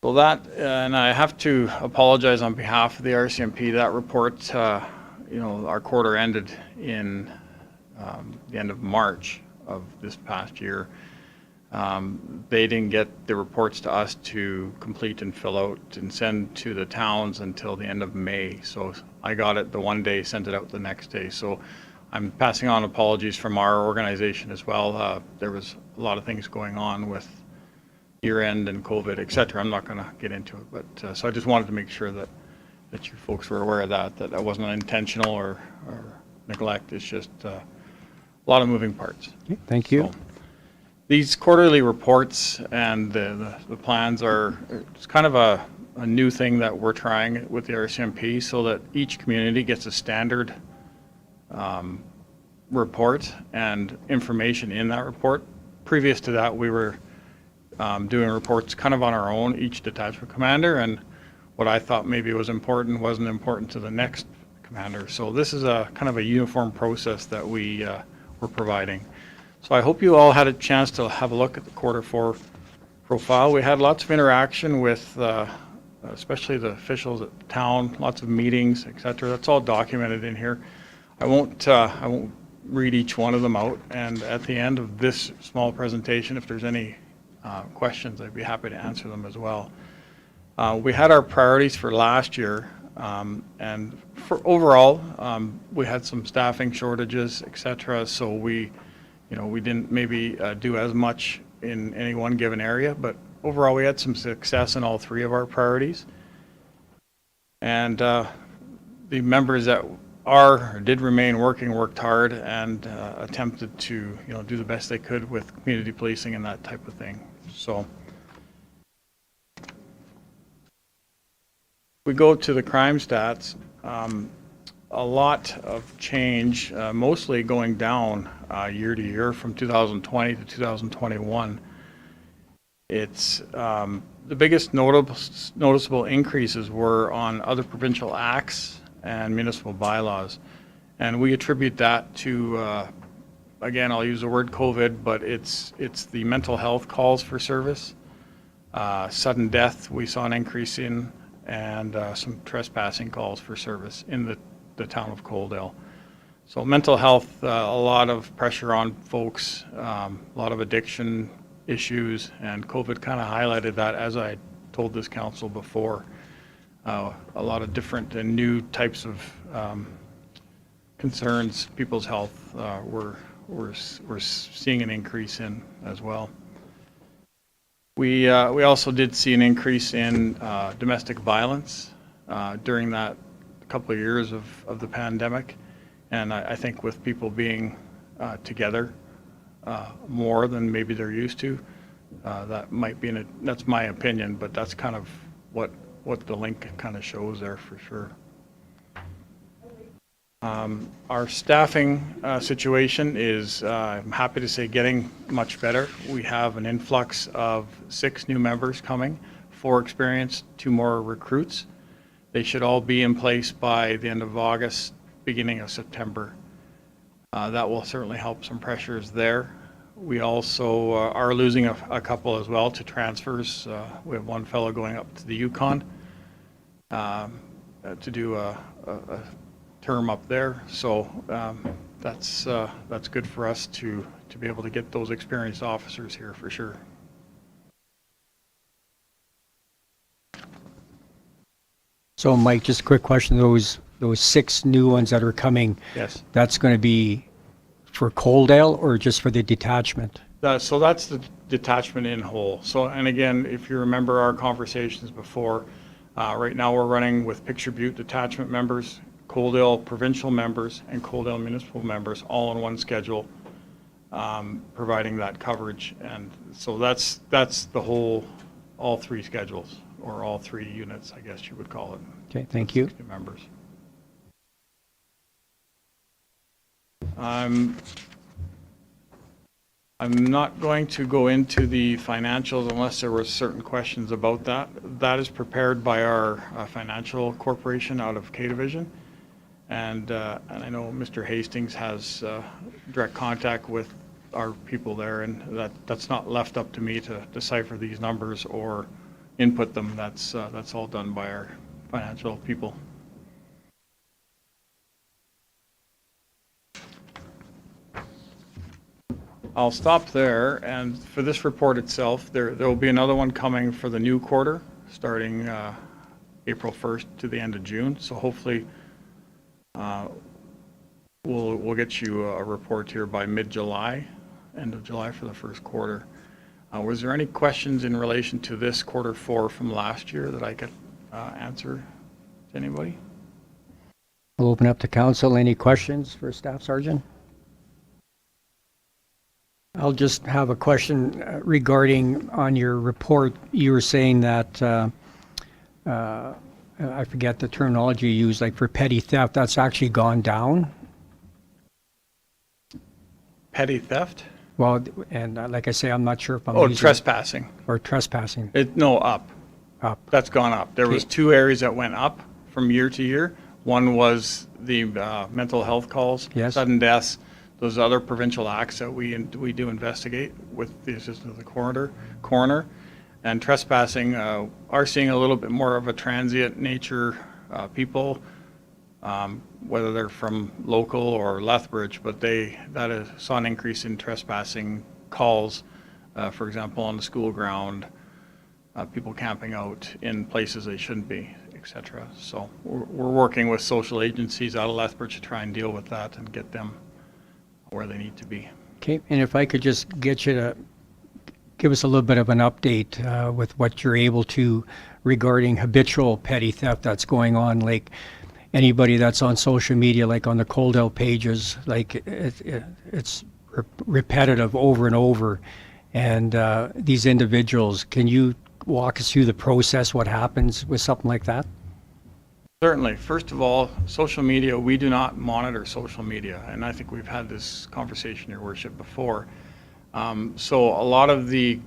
Well, that, and I have to apologize on behalf of the R.C.M.P. That report, our quarter ended in the end of March of this past year. They didn't get the reports to us to complete and fill out and send to the towns until the end of May. So I got it the one day, sent it out the next day. So I'm passing on apologies from our organization as well. There was a lot of things going on with year-end and COVID, et cetera. I'm not going to get into it, but so I just wanted to make sure that you folks were aware of that wasn't intentional or neglect. It's just a lot of moving parts. Okay, thank you. So, these quarterly reports and the plans are, it's kind of a new thing that we're trying with the R.C.M.P. so that each community gets a standard report and information in that report. Previous to that, we were doing reports kind of on our own, each detachment commander, and what I thought maybe was important wasn't important to the next commander. So this is a kind of a uniform process that we're providing. So I hope you all had a chance to have a look at the Q4 profile. We had lots of interaction with especially the officials at the town, lots of meetings, et cetera. That's all documented in here. I won't read each one of them out, and at the end of this small presentation, if there's any questions, I'd be happy to answer them as well. We had our priorities for last year, and for overall, we had some staffing shortages, et cetera, so we didn't maybe do as much in any one given area, but overall we had some success in all three of our priorities. And the members that did remain working worked hard and attempted to do the best they could with community policing and that type of thing. So we go to the crime stats. A lot of change, mostly going down year to year from 2020 to 2021. It's the biggest noticeable increases were on other provincial acts and municipal bylaws, and we attribute that to again, I'll use the word COVID, but it's the mental health calls for service, sudden death we saw an increase in, and some trespassing calls for service in the town of Coaldale. So mental health, a lot of pressure on folks, a lot of addiction issues, and COVID kind of highlighted that, as I told this council before. A lot of different and new types of concerns people's health we're seeing an increase in as well. We also did see an increase in domestic violence during that couple of years of the pandemic, and I think with people being together more than maybe they're used to, that might be that's my opinion, but that's kind of what the link kind of shows there for sure. Our staffing situation is, I'm happy to say, getting much better. We have an influx of 6 new members coming, 4 experienced, 2 more recruits. They should all be in place by the end of August, beginning of September. That will certainly help some pressures there. We also are losing a couple as well to transfers. We have one fellow going up to the Yukon to do a term up there. So that's good for us to be able to get those experienced officers here for sure. So Mike, just a quick question, those 6 new ones that are coming, Yes. that's going to be for Coaldale or just for the detachment? So that's the detachment in whole. So, and again, if you remember our conversations before, right now we're running with Picture Butte detachment members, Coaldale provincial members, and Coaldale municipal members all on one schedule, providing that coverage. And so that's the whole, all 3 schedules, or all 3 units, I guess you would call it. Okay, thank you. 60 members. I'm not going to go into the financials unless there were certain questions about that. That is prepared by our financial corporation out of K Division. And I know Mr. Hastings has direct contact with our people there, and that's not left up to me to decipher these numbers or input them. That's all done by our financial people. I'll stop there, and for this report itself, there will be another one coming for the new quarter, starting April 1st to the end of June. So hopefully we'll get you a report here by mid-July, end of July for the first quarter. Was there any questions in relation to this quarter 4 from last year that I could answer to anybody? We'll open up to council. Any questions for Staff Sergeant? I'll just have a question regarding on your report. You were saying that, I forget the terminology you used, like for petty theft, that's actually gone down? Petty theft? Well, and like I say, I'm not sure if I'm Oh, using... trespassing. Or trespassing. No, up. Up. That's gone up. There was Okay. 2 areas that went up from year to year. One was the mental health calls, Yes. sudden deaths, those other provincial acts that we do investigate with the assistance of the coroner. And trespassing are seeing a little bit more of a transient nature people, whether they're from local or Lethbridge, but saw an increase in trespassing calls, for example, on the school ground, people camping out in places they shouldn't be, etc. So we're working with social agencies out of Lethbridge to try and deal with that and get them where they need to be. Okay, and if I could just get you to give us a little bit of an update with what you're able to regarding habitual petty theft that's going on, like anybody that's on social media, like on the Coldell pages, like it's repetitive over and over. And these individuals, can you walk us through the process, what happens with something like that? Certainly. First of all, social media, we do not monitor social media. And I think we've had this conversation, Your Worship, before. So a lot of the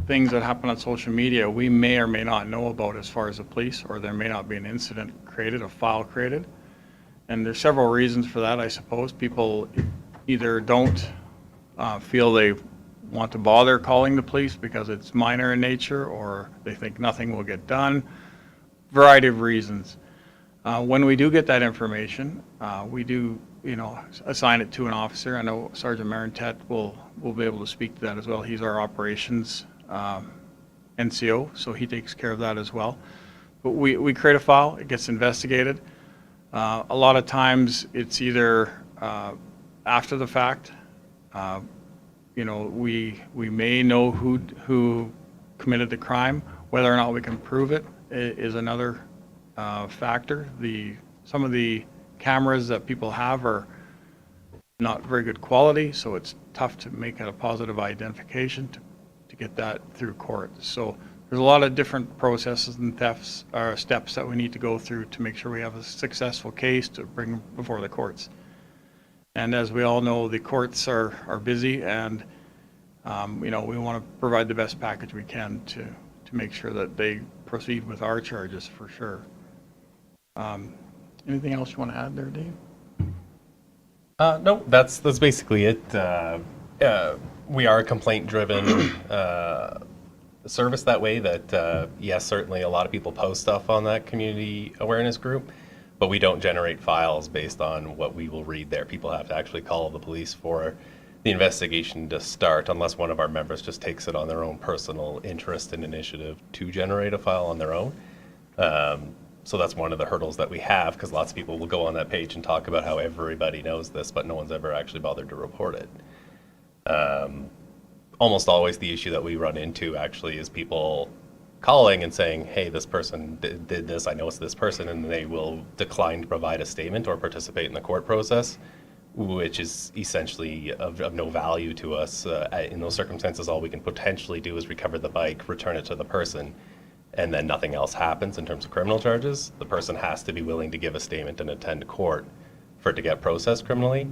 things that happen on social media, we may or may not know about as far as the police, or there may not be an incident created, a file created. And there's several reasons for that, I suppose. People either don't feel they want to bother calling the police because it's minor in nature, or they think nothing will get done. Variety of reasons. When we do get that information, we do, assign it to an officer. I know Sergeant Marintet will be able to speak to that as well. He's our operations NCO, so he takes care of that as well. But we create a file, it gets investigated. A lot of times it's either after the fact. We may know who committed the crime. Whether or not we can prove it is another factor. Some of the cameras that people have are not very good quality, so it's tough to make it a positive identification to get that through court. So there's a lot of different processes and steps that we need to go through to make sure we have a successful case to bring before the courts. And as we all know, the courts are busy, and we want to provide the best package we can to make sure that they proceed with our charges for sure. Anything else you want to add there, Dave? No, that's basically it. We are a complaint-driven service that way. That yes, certainly a lot of people post stuff on that community awareness group, but we don't generate files based on what we will read there. People have to actually call the police for the investigation to start, unless one of our members just takes it on their own personal interest and initiative to generate a file on their own. So that's one of the hurdles that we have, because lots of people will go on that page and talk about how everybody knows this, but no one's ever actually bothered to report it. Almost always the issue that we run into actually is people calling and saying, hey, this person did this, I know it's this person, and they will decline to provide a statement or participate in the court process, which is essentially of no value to us. In those circumstances, all we can potentially do is recover the bike, return it to the person, and then nothing else happens in terms of criminal charges. The person has to be willing to give a statement and attend court for it to get processed criminally.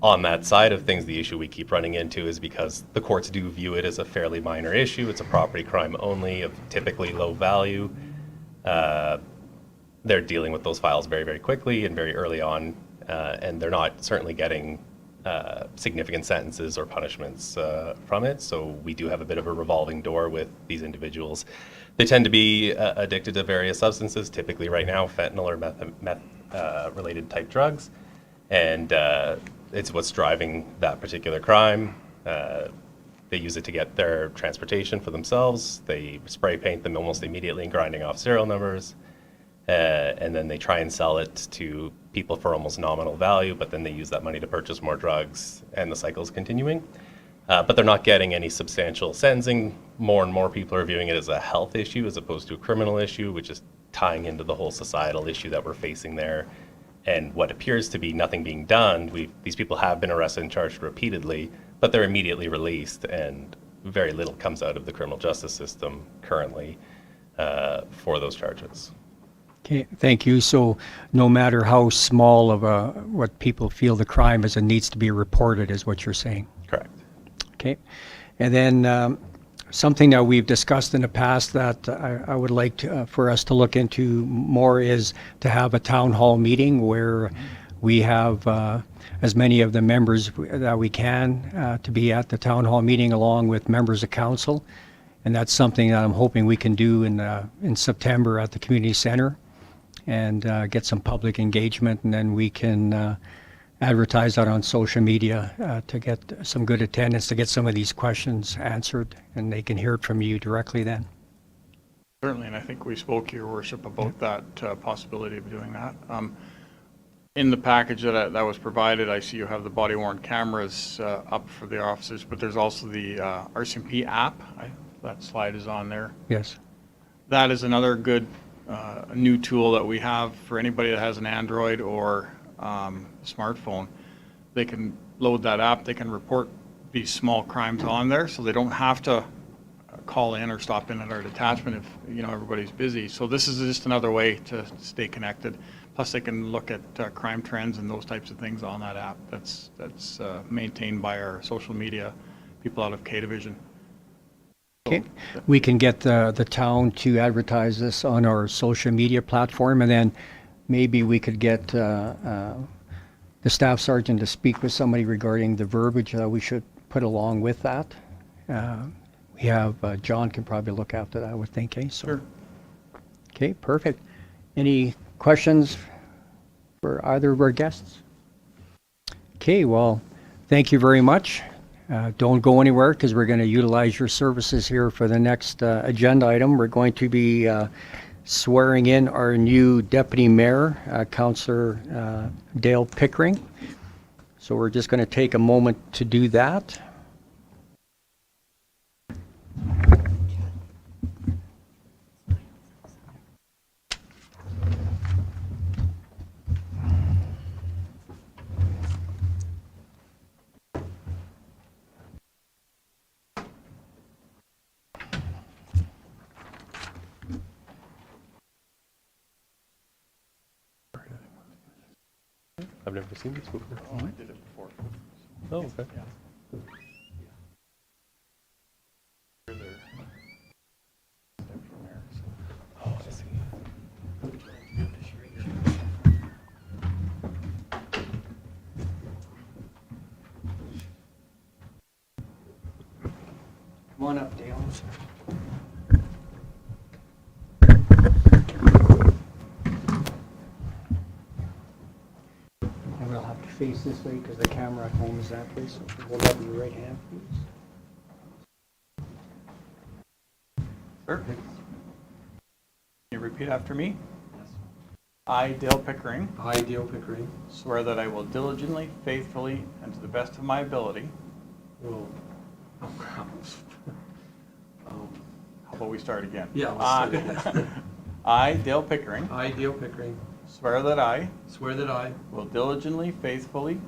On that side of things, the issue we keep running into is because the courts do view it as a fairly minor issue. It's a property crime only of typically low value. They're dealing with those files very, very quickly and very early on, and they're not certainly getting significant sentences or punishments from it. So we do have a bit of a revolving door with these individuals. They tend to be addicted to various substances, typically right now fentanyl or meth-related type drugs, and it's what's driving that particular crime. They use it to get their transportation for themselves. They spray paint them almost immediately, grinding off serial numbers. and then they try and sell it to people for almost nominal value, but then they use that money to purchase more drugs, and the cycle is continuing. But they're not getting any substantial sentencing. More and more people are viewing it as a health issue as opposed to a criminal issue, which is tying into the whole societal issue that we're facing there. And what appears to be nothing being done, these people have been arrested and charged repeatedly, but they're immediately released, and very little comes out of the criminal justice system currently for those charges. Okay, thank you. So no matter how small of what people feel the crime is, it needs to be reported, is what you're saying. Correct. Okay. And then something that we've discussed in the past that I would like for us to look into more is to have a town hall meeting where we have as many of the members that we can to be at the town hall meeting along with members of council. And that's something that I'm hoping we can do in September at the community center, and get some public engagement, and then we can advertise that on social media to get some good attendance, to get some of these questions answered, and they can hear it from you directly then. Certainly, and I think we spoke, Your Worship, about that possibility of doing that. In the package that was provided, I see you have the body-worn cameras up for the officers, but there's also the R.C.M.P app. That slide is on there. Yes. That is another good new tool that we have for anybody that has an Android or smartphone. They can load that app. They can report these small crimes on there, so they don't have to call in or stop in at our detachment if everybody's busy. So this is just another way to stay connected. Plus, they can look at crime trends and those types of things on that app. That's maintained by our social media people out of K-Division. Okay. We can get the town to advertise this on our social media platform, and then maybe we could get the staff sergeant to speak with somebody regarding the verbiage that we should put along with that. We have John can probably look after that, I would think. So. Sure. Okay, perfect. Any questions for either of our guests? Okay, well, thank you very much. Don't go anywhere, because we're going to utilize your services here for the next agenda item. We're going to be swearing in our new deputy mayor, Councillor Dale Pickering. So we're just going to take a moment to do that. I've never seen this before. Oh, I did it before. Oh, okay. Oh, I see. Come on up, Dale. And we'll have to face this way because the camera at home is that way, so hold up your right hand, please. Perfect. Can you repeat after me? Yes. I, Dale Pickering, I, Dale Pickering, swear that I will diligently, faithfully, and to the best of my ability. will, How about we start again? Yeah, let's start again. I, Dale Pickering, I, Dale Pickering, swear that I swear that I will diligently, faithfully,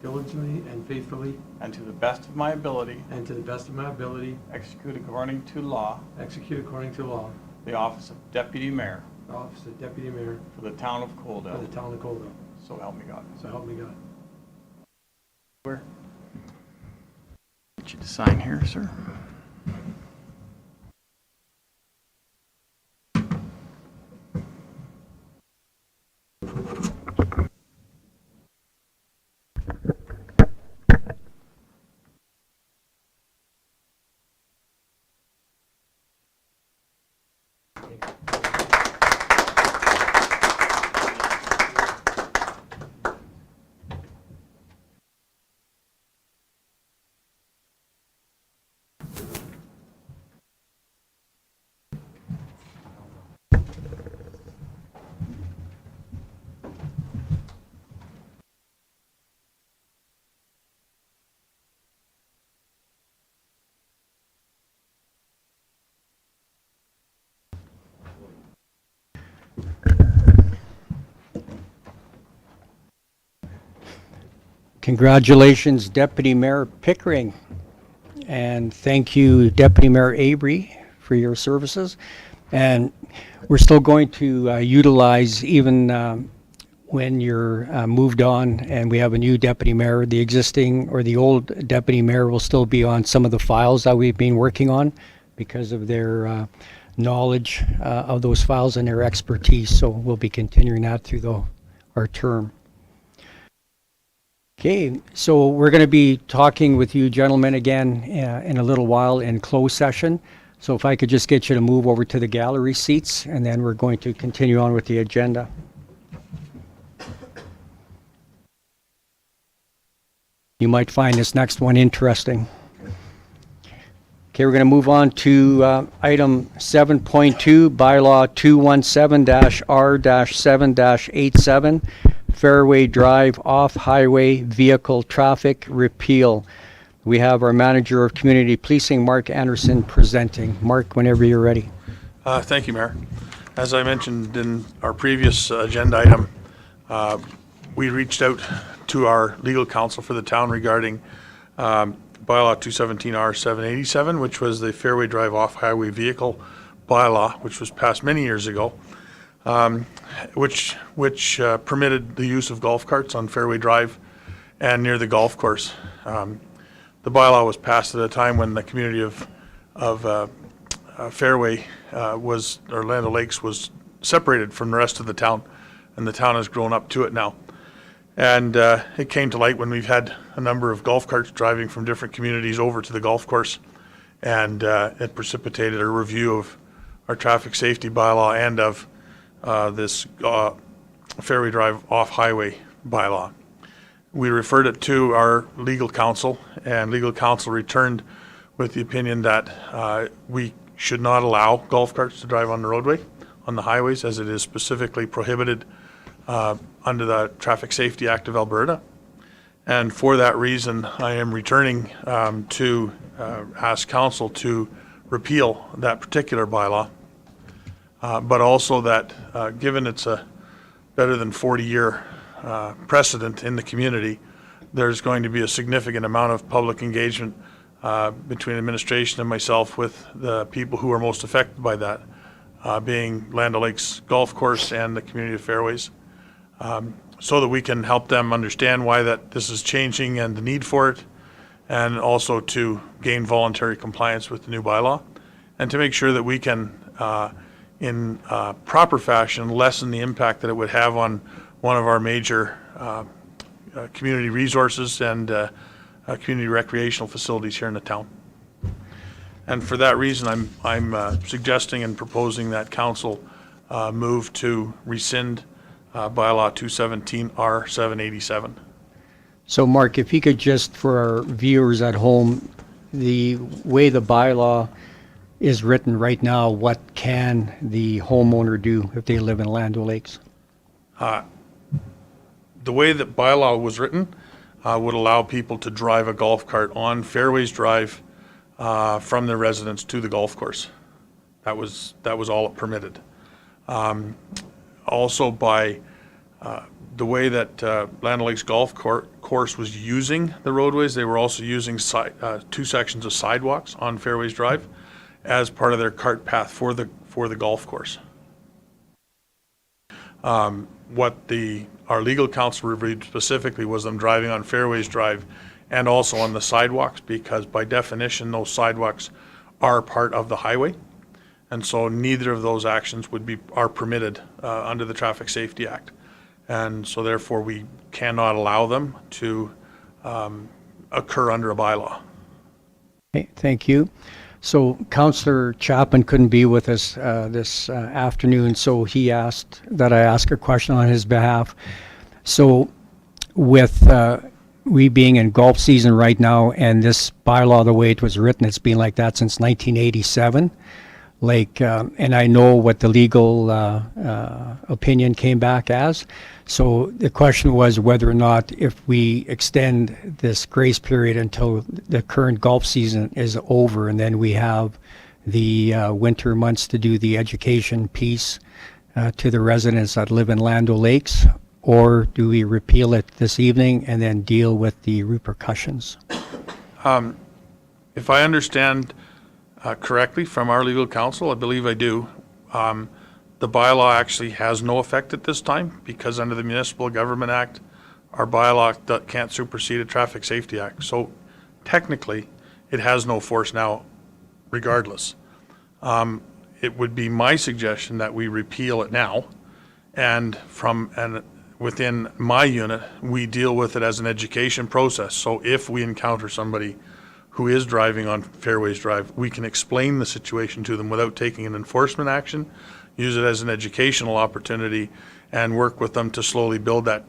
diligently and faithfully, and to the best of my ability, and to the best of my ability, execute according to law execute according to law the office of Deputy Mayor the office of Deputy Mayor for the town of for Coaldale. the town of Coaldale. So help me God. So help me God. Where? Get you to sign here, sir. Congratulations, Deputy Mayor Pickering. And thank you, Deputy Mayor Avery, for your services. And we're still going to utilize, even when you're moved on and we have a new deputy mayor, the existing or the old deputy mayor will still be on some of the files that we've been working on because of their knowledge of those files and their expertise. So we'll be continuing that through our term. Okay, so we're going to be talking with you gentlemen again in a little while in closed session. So if I could just get you to move over to the gallery seats, and then we're going to continue on with the agenda. You might find this next one interesting. Okay, we're going to move on to item 7.2, Bylaw 217-R-7-87, Fairway Drive Off-Highway Vehicle Traffic Repeal. We have our Manager of Community Policing, Mark Anderson, presenting. Mark, whenever you're ready. Thank you, Mayor. As I mentioned in our previous agenda item, we reached out to our legal counsel for the town regarding Bylaw 217-R-787, which was the Fairway Drive Off-Highway Vehicle Bylaw, which was passed many years ago, which permitted the use of golf carts on Fairway Drive and near the golf course. The bylaw was passed at a time when the community of Fairway or Land O'Lakes was separated from the rest of the town, and the town has grown up to it now. And it came to light when we've had a number of golf carts driving from different communities over to the golf course, and it precipitated a review of our traffic safety bylaw and of this Fairway Drive off-highway bylaw. We referred it to our legal counsel, and legal counsel returned with the opinion that we should not allow golf carts to drive on the roadway, on the highways, as it is specifically prohibited under the Traffic Safety Act of Alberta. And for that reason, I am returning to ask council to repeal that particular bylaw, but also that given it's a better than 40-year precedent in the community, there's going to be a significant amount of public engagement between administration and myself with the people who are most affected by that, being Land O'Lakes Golf Course and the community of Fairways. So that we can help them understand why that this is changing and the need for it, and also to gain voluntary compliance with the new bylaw, and to make sure that we can, in proper fashion, lessen the impact that it would have on one of our major community resources and community recreational facilities here in the town. And for that reason, I'm suggesting and proposing that council move to rescind Bylaw 217-R-787. So Mark, if you could just, for our viewers at home, the way the bylaw is written right now, what can the homeowner do if they live in Land O'Lakes? The way that bylaw was written would allow people to drive a golf cart on Fairways Drive from their residence to the golf course. That was all it permitted. Also, by the way that Land O'Lakes Golf Course was using the roadways, they were also using two sections of sidewalks on Fairways Drive as part of their cart path for the golf course. What our legal counsel reviewed specifically was them driving on Fairways Drive and also on the sidewalks, because by definition those sidewalks are part of the highway. And so neither of those actions are permitted under the Traffic Safety Act. And so therefore we cannot allow them to occur under a bylaw. Okay, thank you. So Councillor Chapman couldn't be with us this afternoon, so he asked that I ask a question on his behalf. So with we being in golf season right now, and this bylaw, the way it was written, it's been like that since 1987. And I know what the legal opinion came back as. So the question was whether or not, if we extend this grace period until the current golf season is over, and then we have the winter months to do the education piece to the residents that live in Land O'Lakes, or do we repeal it this evening and then deal with the repercussions? If I understand correctly from our legal counsel, I believe I do, the bylaw actually has no effect at this time because under the Municipal Government Act, our bylaw can't supersede a Traffic Safety Act. So technically, it has no force now regardless. It would be my suggestion that we repeal it now and within my unit, we deal with it as an education process. So if we encounter somebody who is driving on Fairways Drive, we can explain the situation to them without taking an enforcement action, use it as an educational opportunity, and work with them to slowly build that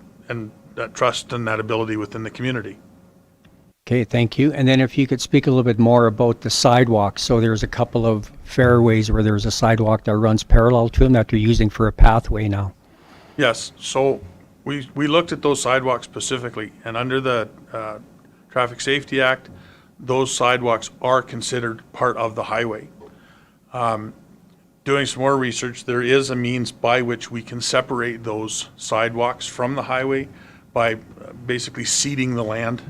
trust and that ability within the community. Okay, thank you. And then if you could speak a little bit more about the sidewalks. So there's a couple of fairways where there's a sidewalk that runs parallel to them that they're using for a pathway now. Yes, so we looked at those sidewalks specifically, and under the Traffic Safety Act, those sidewalks are considered part of the highway. Doing some more research, there is a means by which we can separate those sidewalks from the highway by basically ceding the land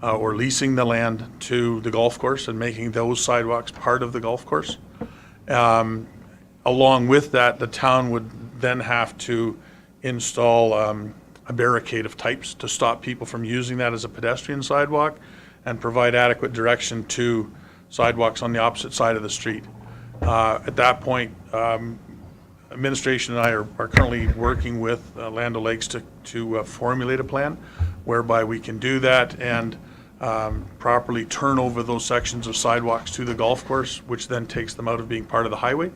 or leasing the land to the golf course and making those sidewalks part of the golf course. Along with that, the town would then have to install a barricade of types to stop people from using that as a pedestrian sidewalk and provide adequate direction to sidewalks on the opposite side of the street. At that point, administration and I are currently working with Land O'Lakes to formulate a plan whereby we can do that and properly turn over those sections of sidewalks to the golf course, which then takes them out of being part of the highway.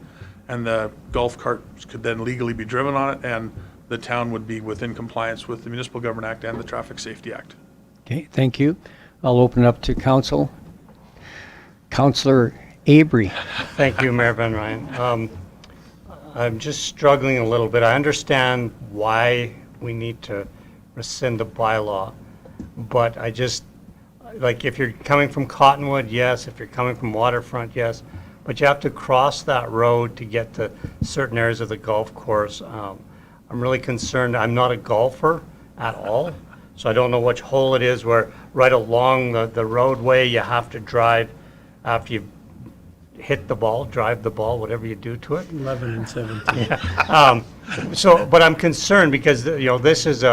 And the golf carts could then legally be driven on it, and the town would be within compliance with the Municipal Government Act and the Traffic Safety Act. Okay, thank you. I'll open it up to council. Councillor Avery. Thank you, Mayor Van Rijn. I'm just struggling a little bit. I understand why we need to rescind the bylaw, but I just, like, if you're coming from Cottonwood, yes. If you're coming from Waterfront, yes. But you have to cross that road to get to certain areas of the golf course. I'm really concerned. I'm not a golfer at all, so I don't know which hole it is where right along the roadway you have to drive after you hit the ball, drive the ball, whatever you do to it. 11 and 17. But I'm concerned because, this is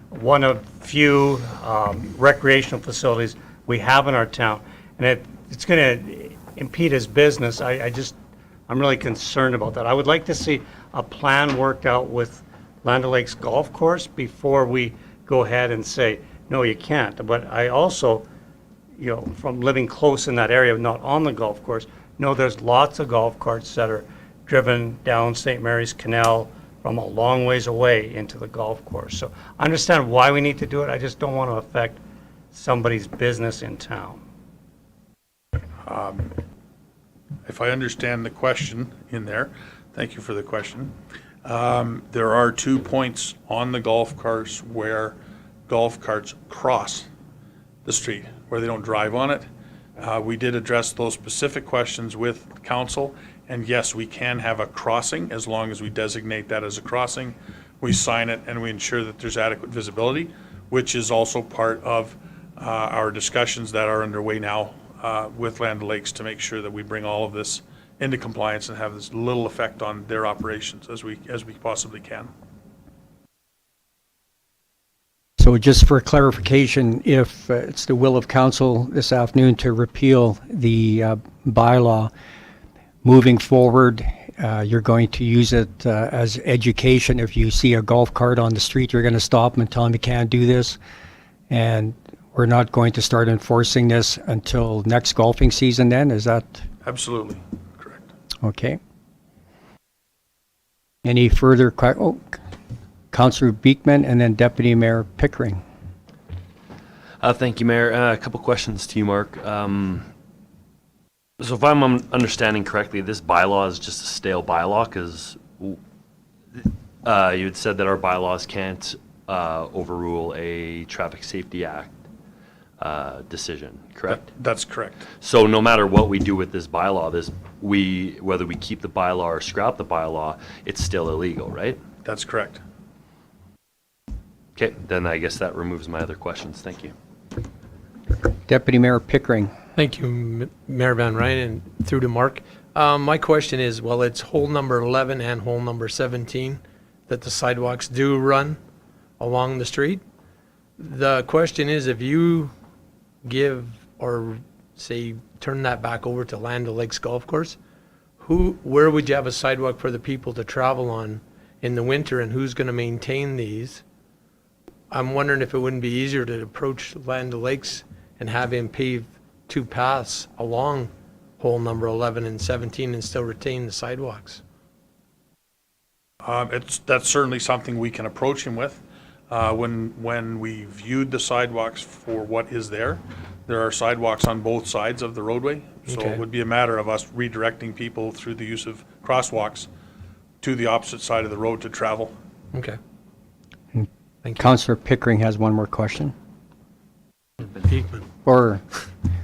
one of few recreational facilities we have in our town, and it's going to impede his business. I'm really concerned about that. I would like to see a plan worked out with Land O'Lakes Golf Course before we go ahead and say, no, you can't. But I also, from living close in that area, not on the golf course, know there's lots of golf carts that are driven down St. Mary's Canal from a long ways away into the golf course. So I understand why we need to do it. I just don't want to affect somebody's business in town. If I understand the question in there, thank you for the question. There are 2 points on the golf course where golf carts cross the street, where they don't drive on it. We did address those specific questions with council, and yes, we can have a crossing as long as we designate that as a crossing. We sign it and we ensure that there's adequate visibility, which is also part of our discussions that are underway now with Land O'Lakes to make sure that we bring all of this into compliance and have as little effect on their operations as we possibly can. So just for clarification, if it's the will of council this afternoon to repeal the bylaw, moving forward, you're going to use it as education. If you see a golf cart on the street, you're going to stop them and tell them you can't do this. And we're not going to start enforcing this until next golfing season then? Is that? Absolutely, correct. Okay. Any further Councillor Beekman and then Deputy Mayor Pickering. Thank you, Mayor. A couple questions to you, Mark. So if I'm understanding correctly, this bylaw is just a stale bylaw because you had said that our bylaws can't overrule a Traffic Safety Act decision, correct? That's correct. So no matter what we do with this bylaw, whether we keep the bylaw or scrap the bylaw, it's still illegal, right? That's correct. Okay, then I guess that removes my other questions. Thank you. Deputy Mayor Pickering. Thank you, Mayor Van Rijn, and through to Mark. My question is, well, it's hole number 11 and hole number 17 that the sidewalks do run along the street. The question is, if you give or say turn that back over to Land O'Lakes Golf Course, where would you have a sidewalk for the people to travel on in the winter, and who's going to maintain these? I'm wondering if it wouldn't be easier to approach Land O'Lakes and have him pave 2 paths along hole number 11 and 17 and still retain the sidewalks. That's certainly something we can approach him with. When we viewed the sidewalks for what is there are sidewalks on both sides of the roadway. So Okay. it would be a matter of us redirecting people through the use of crosswalks to the opposite side of the road to travel. Okay. Thank you. Councillor Pickering has one more question. Beekman. Or,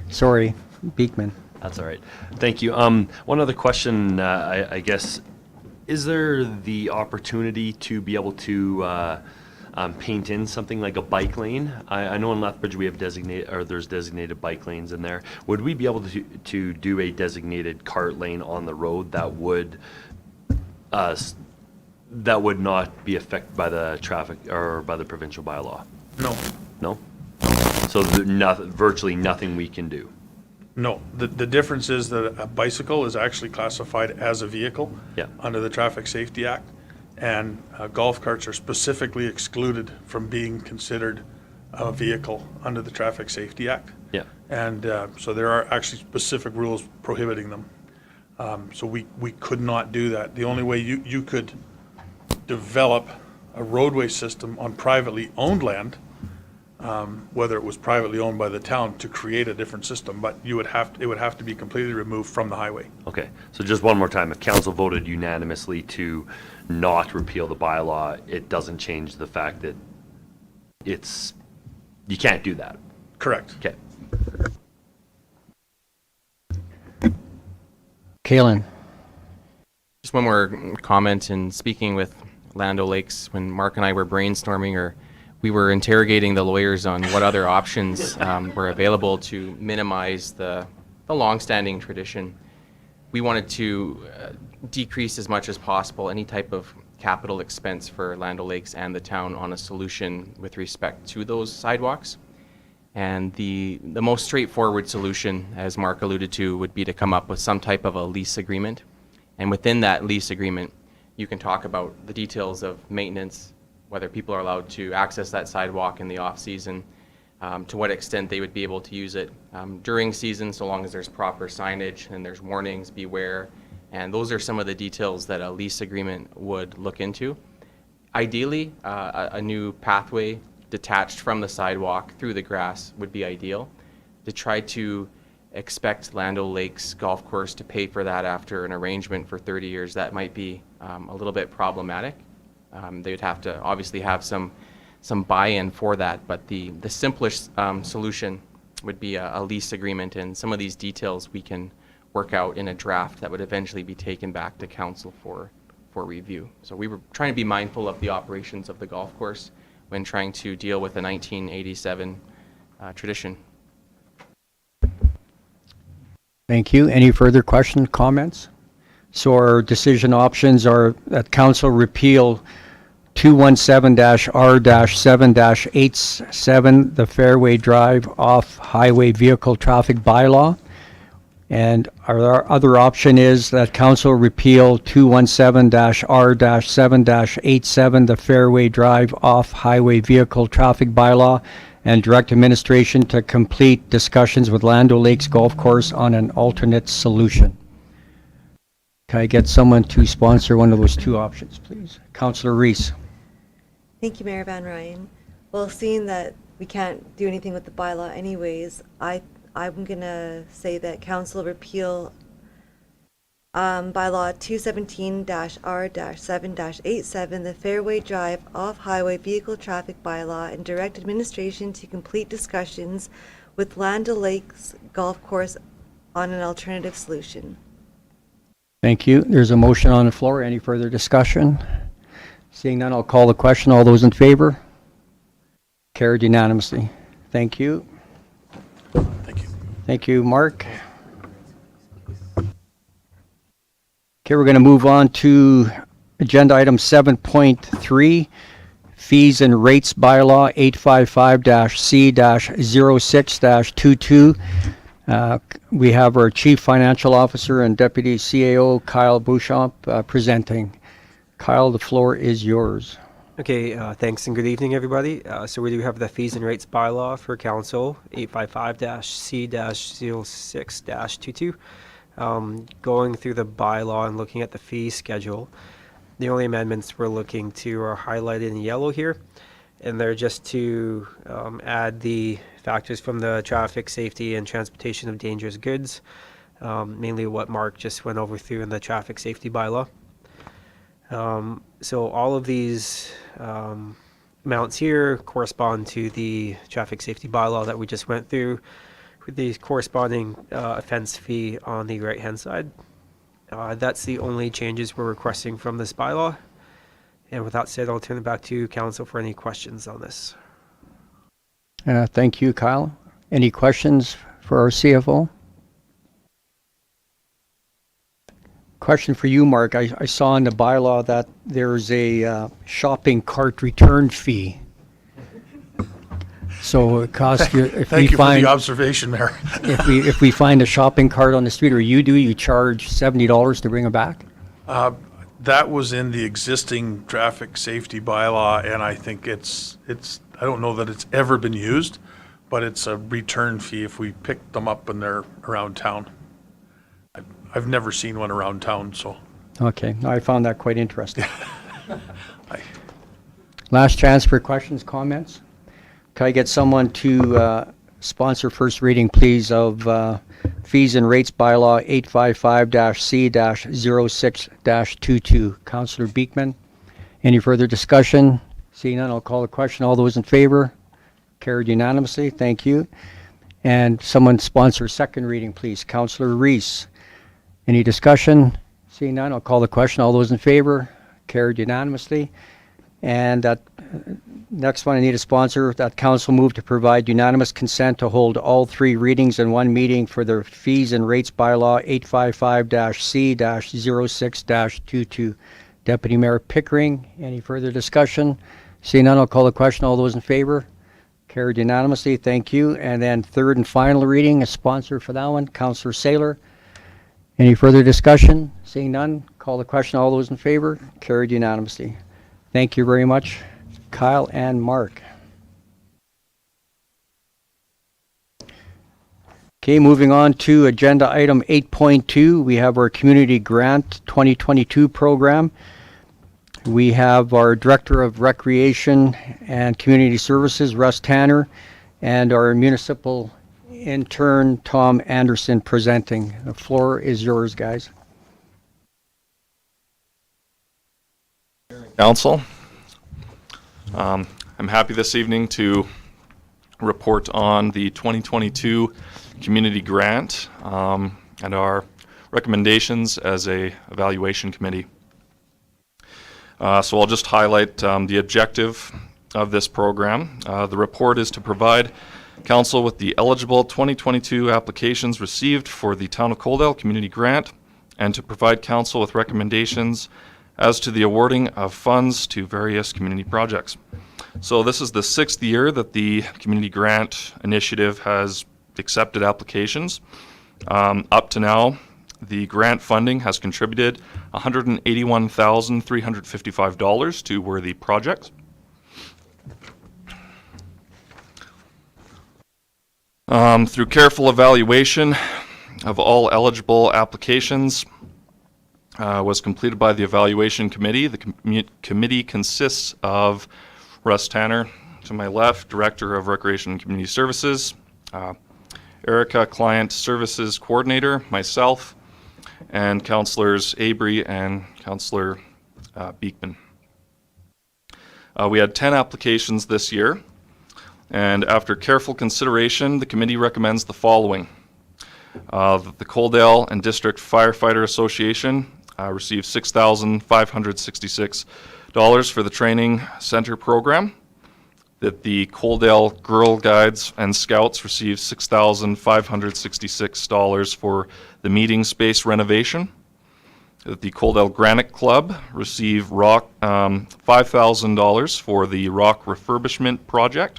sorry, Beekman. That's all right. Thank you. One other question, I guess, is there the opportunity to be able to paint in something like a bike lane? I know in Lethbridge we have there's designated bike lanes in there. Would we be able to do a designated cart lane on the road that would not be affected by the traffic or by the provincial bylaw? No, No? So virtually nothing we can do? no. The difference is that a bicycle is actually classified as a vehicle Yeah. under the Traffic Safety Act, and golf carts are specifically excluded from being considered a vehicle under the Traffic Safety Act. Yeah. And so there are actually specific rules prohibiting them. So we could not do that. The only way you could develop a roadway system on privately owned land, whether it was privately owned by the town, to create a different system, but it would have to be completely removed from the highway. Okay, so just one more time, if council voted unanimously to not repeal the bylaw, it doesn't change the fact that you can't do that. Correct. Okay. Kalen. Just one more comment. In speaking with Land O'Lakes, when Mark and I were brainstorming, or we were interrogating the lawyers on what other options were available to minimize the long-standing tradition, we wanted to decrease as much as possible any type of capital expense for Land O'Lakes and the town on a solution with respect to those sidewalks. And the most straightforward solution, as Mark alluded to, would be to come up with some type of a lease agreement. And within that lease agreement, you can talk about the details of maintenance, whether people are allowed to access that sidewalk in the off-season, to what extent they would be able to use it during season, so long as there's proper signage and there's warnings, beware. And those are some of the details that a lease agreement would look into. Ideally, a new pathway detached from the sidewalk through the grass would be ideal. To try to expect Land O'Lakes Golf Course to pay for that after an arrangement for 30 years, that might be a little bit problematic. They would have to obviously have some buy-in for that, but the simplest solution would be a lease agreement, and some of these details we can work out in a draft that would eventually be taken back to council for review. So we were trying to be mindful of the operations of the golf course when trying to deal with a 1987 tradition. Thank you. Any further questions, comments? So our decision options are that council repeal 217-R-7-87, the Fairway Drive off-highway vehicle traffic bylaw. And our other option is that council repeal 217-R-7-87, the Fairway Drive off-highway vehicle traffic bylaw, and direct administration to complete discussions with Land O'Lakes Golf Course on an alternate solution. Can I get someone to sponsor one of those two options, please? Councillor Reese. Thank you, Mayor Van Rijn. Well, seeing that we can't do anything with the bylaw anyways, I'm going to say that council repeal bylaw 217-R-7-87, the Fairway Drive off-highway vehicle traffic bylaw, and direct administration to complete discussions with Land O'Lakes Golf Course on an alternative solution. Thank you. There's a motion on the floor. Any further discussion? Seeing none, I'll call the question. All those in favor? Carried unanimously. Thank you. Thank you. Thank you, Mark. Okay, we're going to move on to agenda item 7.3, fees and rates bylaw 855-C-06-22. We have our Chief Financial Officer and Deputy CAO, Kyle Beauchamp, presenting. Kyle, the floor is yours. Okay, thanks and good evening, everybody. So we do have the fees and rates bylaw for council, 855-C-06-22. Going through the bylaw and looking at the fee schedule, the only amendments we're looking to are highlighted in yellow here, and they're just to add the factors from the traffic safety and transportation of dangerous goods, mainly what Mark just went over through in the traffic safety bylaw. So all of these amounts here correspond to the traffic safety bylaw that we just went through, with the corresponding offense fee on the right-hand side. That's the only changes we're requesting from this bylaw. And with that said, I'll turn it back to council for any questions on this. Thank you, Kyle. Any questions for our CFO? Question for you, Mark. I saw in the bylaw that there's a shopping cart return fee. So it costs you, if Thank we you for find, the observation, Mayor. if we find a shopping cart on the street, or you charge $70 to bring it back? That was in the existing traffic safety bylaw, and I think it's, I don't know that it's ever been used, but it's a return fee if we pick them up and they're around town. I've never seen one around town, so. Okay, I found that quite interesting. Last chance for questions, comments? Can I get someone to sponsor first reading, please, of fees and rates bylaw 855-C-06-22? Councillor Beekman. Any further discussion? Seeing none, I'll call the question. All those in favor? Carried unanimously. Thank you. And someone sponsor second reading, please. Councillor Reese. Any discussion? Seeing none, I'll call the question. All those in favor? Carried unanimously. And that next one, I need a sponsor. That council move to provide unanimous consent to hold all three readings in one meeting for the fees and rates bylaw 855-C-06-22. Deputy Mayor Pickering, any further discussion? Seeing none, I'll call the question. All those in favor? Carried unanimously. Thank you. And then third and final reading, a sponsor for that one, Councillor Saylor. Any further discussion? Seeing none, call the question. All those in favor? Carried unanimously. Thank you very much, Kyle and Mark. Okay, moving on to agenda item 8.2. We have our Community Grant 2022 program. We have our Director of Recreation and Community Services, Russ Tanner, and our Municipal Intern, Tom Anderson, presenting. The floor is yours, guys. Council, I'm happy this evening to report on the 2022 Community Grant and our recommendations as a evaluation committee. So I'll just highlight the objective of this program. The report is to provide Council with the eligible 2022 applications received for the Town of Coaldale Community Grant, and to provide Council with recommendations as to the awarding of funds to various community projects. So this is the 6th year that the Community Grant Initiative has accepted applications. Up to now, the grant funding has contributed $181,355 to worthy projects. Through careful evaluation of all eligible applications was completed by the evaluation committee. The committee consists of Russ Tanner, to my left, Director of Recreation and Community Services, Erica, Client Services Coordinator, myself, and Councillors Abry and Councillor Beekman. We had 10 applications this year, and after careful consideration, the committee recommends the following. The Coaldale and District Firefighter Association received $6,566 for the training center program. that the Coaldale Girl Guides and Scouts receive $6,566 for the meeting space renovation, that the Coaldale Granite Club receive $5,000 for the rock refurbishment project,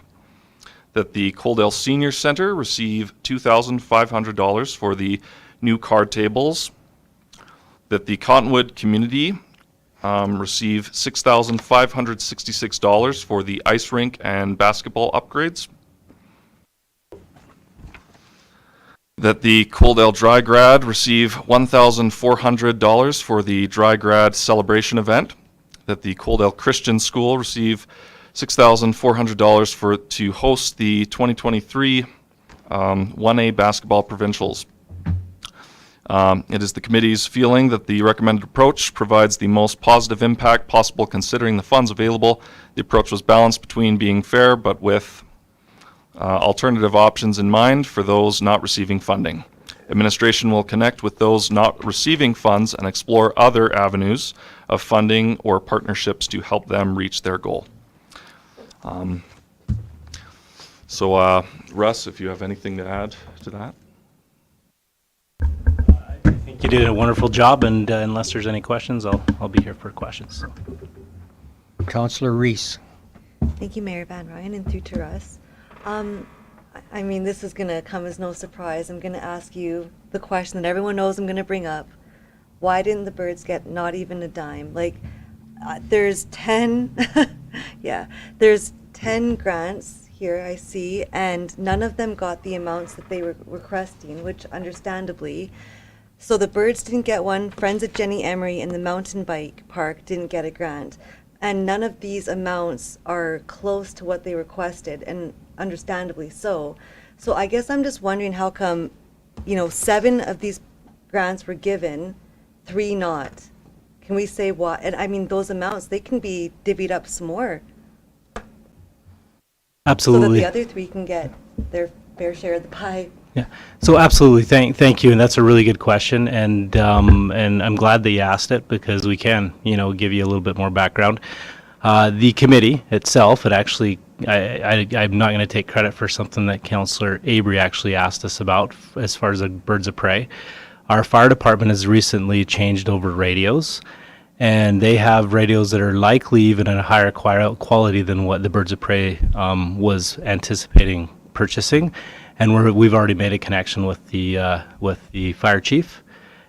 that the Coaldale Senior Center receive $2,500 for the new card tables, that the Cottonwood Community receive $6,566 for the ice rink and basketball upgrades, that the Coaldale Dry Grad receive $1,400 for the Dry Grad celebration event, that the Coaldale Christian School receive $6,400 to host the 2023 1A basketball provincials. It is the committee's feeling that the recommended approach provides the most positive impact possible considering the funds available. The approach was balanced between being fair but with alternative options in mind for those not receiving funding. Administration will connect with those not receiving funds and explore other avenues of funding or partnerships to help them reach their goal. Russ, if you have anything to add to that. I think you did a wonderful job, and unless there's any questions, I'll be here for questions. Councillor Reese. Thank you, Mayor Van Rijn, and through to Russ. I mean, this is going to come as no surprise. I'm going to ask you the question that everyone knows I'm going to bring up. Why didn't the birds get not even a dime? Like, there's 10, yeah, there's 10 grants here, I see, and none of them got the amounts that they were requesting, which understandably. So the birds didn't get one, Friends of Jenny Emery and the mountain bike park didn't get a grant. And none of these amounts are close to what they requested, and understandably so. So I guess I'm just wondering how come, 7 of these grants were given, 3 not. Can we say what? And I mean, those amounts, they can be divvied up some more. Absolutely. So that the other 3 can get their fair share of the pie. Yeah. So absolutely, thank you, and that's a really good question, and I'm glad that you asked it because we can, give you a little bit more background. The committee itself, it actually, I'm not going to take credit for something that Councillor Avery actually asked us about as far as the birds of prey. Our fire department has recently changed over radios, and they have radios that are likely even at a higher quality than what the birds of prey was anticipating purchasing. And we've already made a connection with the fire chief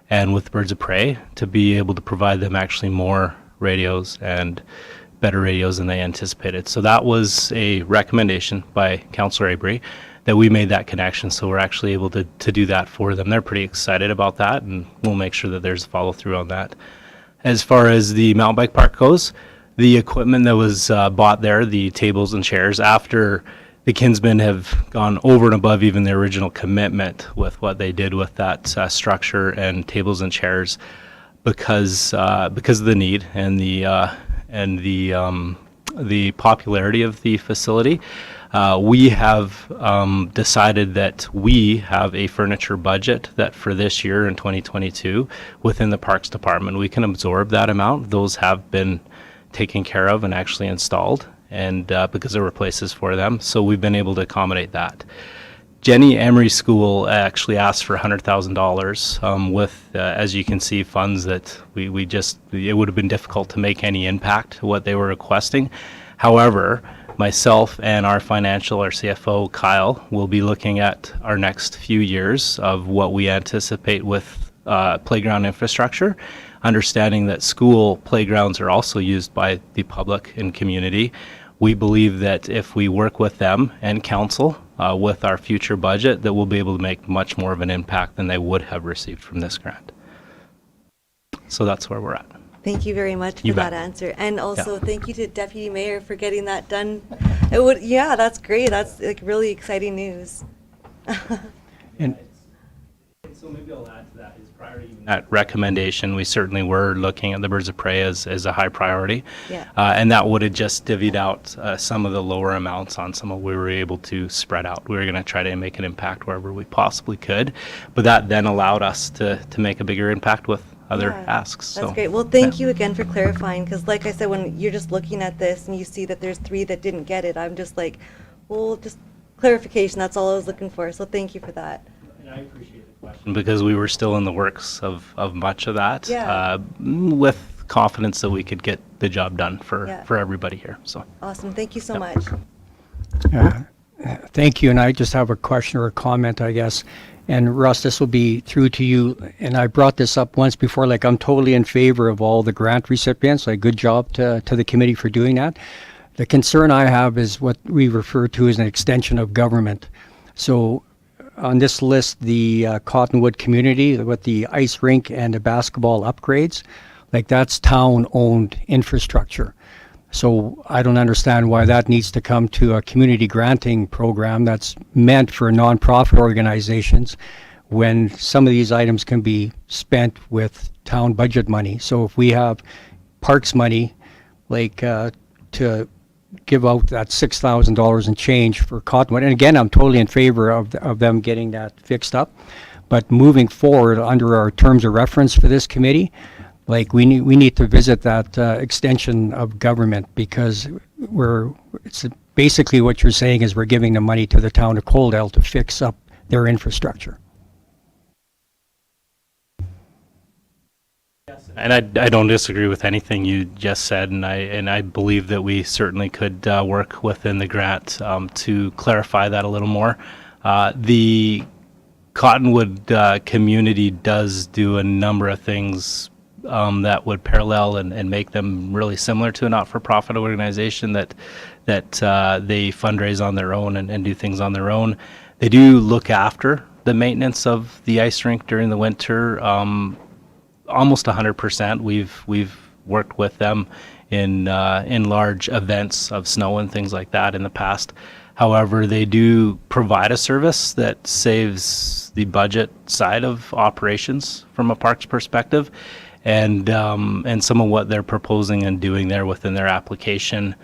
and with Birds of Prey to be able to provide them actually more radios and better radios than they anticipated. So that was a recommendation by Councillor Avery that we made that connection. So we're actually able to do that for them. They're pretty excited about that, and we'll make sure that there's follow through on that. As far as the mountain bike park goes, the equipment that was bought there, the tables and chairs, after the Kinsmen have gone over and above even the original commitment with what they did with that structure and tables and chairs, because of the need and the popularity of the facility. We have decided that we have a furniture budget that for this year in 2022 within the Parks Department we can absorb that amount. Those have been taken care of and actually installed, and because there were places for them, so we've been able to accommodate that. Jenny Emery School actually asked for $100,000 with, as you can see, funds that it would have been difficult to make any impact to what they were requesting. However, myself and our CFO, Kyle, will be looking at our next few years of what we anticipate with playground infrastructure, understanding that school playgrounds are also used by the public and community. We believe that if we work with them and council with our future budget, that we'll be able to make much more of an impact than they would have received from this grant. So that's where we're at. Thank you very much for You that bet. answer. And also thank you to Deputy Mayor for getting that done. Yeah, that's great. That's like really exciting news. And So maybe I'll add to that. Is prior to even that recommendation, we certainly were looking at the birds of prey as a high priority. Yeah. And that would have just divvied out some of the lower amounts on some of what we were able to spread out. We were going to try to make an impact wherever we possibly could. But that then allowed us to make a bigger impact with other Yeah, asks. That's So great. Well, thank you again for clarifying, because like I said, when you're just looking at this and you see that there's 3 that didn't get it, I'm just like, well, just clarification, that's all I was looking for, so thank you for that. And I appreciate the question because we were still in the works of much of that, Yeah. with confidence that we could get the job done for Yeah. everybody here. So. Awesome, thank you so much. Thank you, and I just have a question or a comment, I guess. And Russ, this will be through to you, and I brought this up once before, like I'm totally in favor of all the grant recipients, like good job to the committee for doing that. The concern I have is what we refer to as an extension of government. So on this list, the Cottonwood community with the ice rink and the basketball upgrades, like that's town-owned infrastructure. So I don't understand why that needs to come to a community granting program that's meant for nonprofit organizations when some of these items can be spent with town budget money. So if we have parks money, like to give out that $6,000 and change for Cottonwood, and again, I'm totally in favor of them getting that fixed up. But moving forward under our terms of reference for this committee, like we need to visit that extension of government, because it's basically what you're saying is we're giving the money to the town of Coaldale to fix up their infrastructure. And I don't disagree with anything you just said, and I believe that we certainly could work within the grant to clarify that a little more. The Cottonwood community does do a number of things that would parallel and make them really similar to a not-for-profit organization that they fundraise on their own and do things on their own. They do look after the maintenance of the ice rink during the winter. Almost 100%. We've worked with them in large events of snow and things like that in the past. However, they do provide a service that saves the budget side of operations from a parks perspective, and some of what they're proposing and doing there within their application.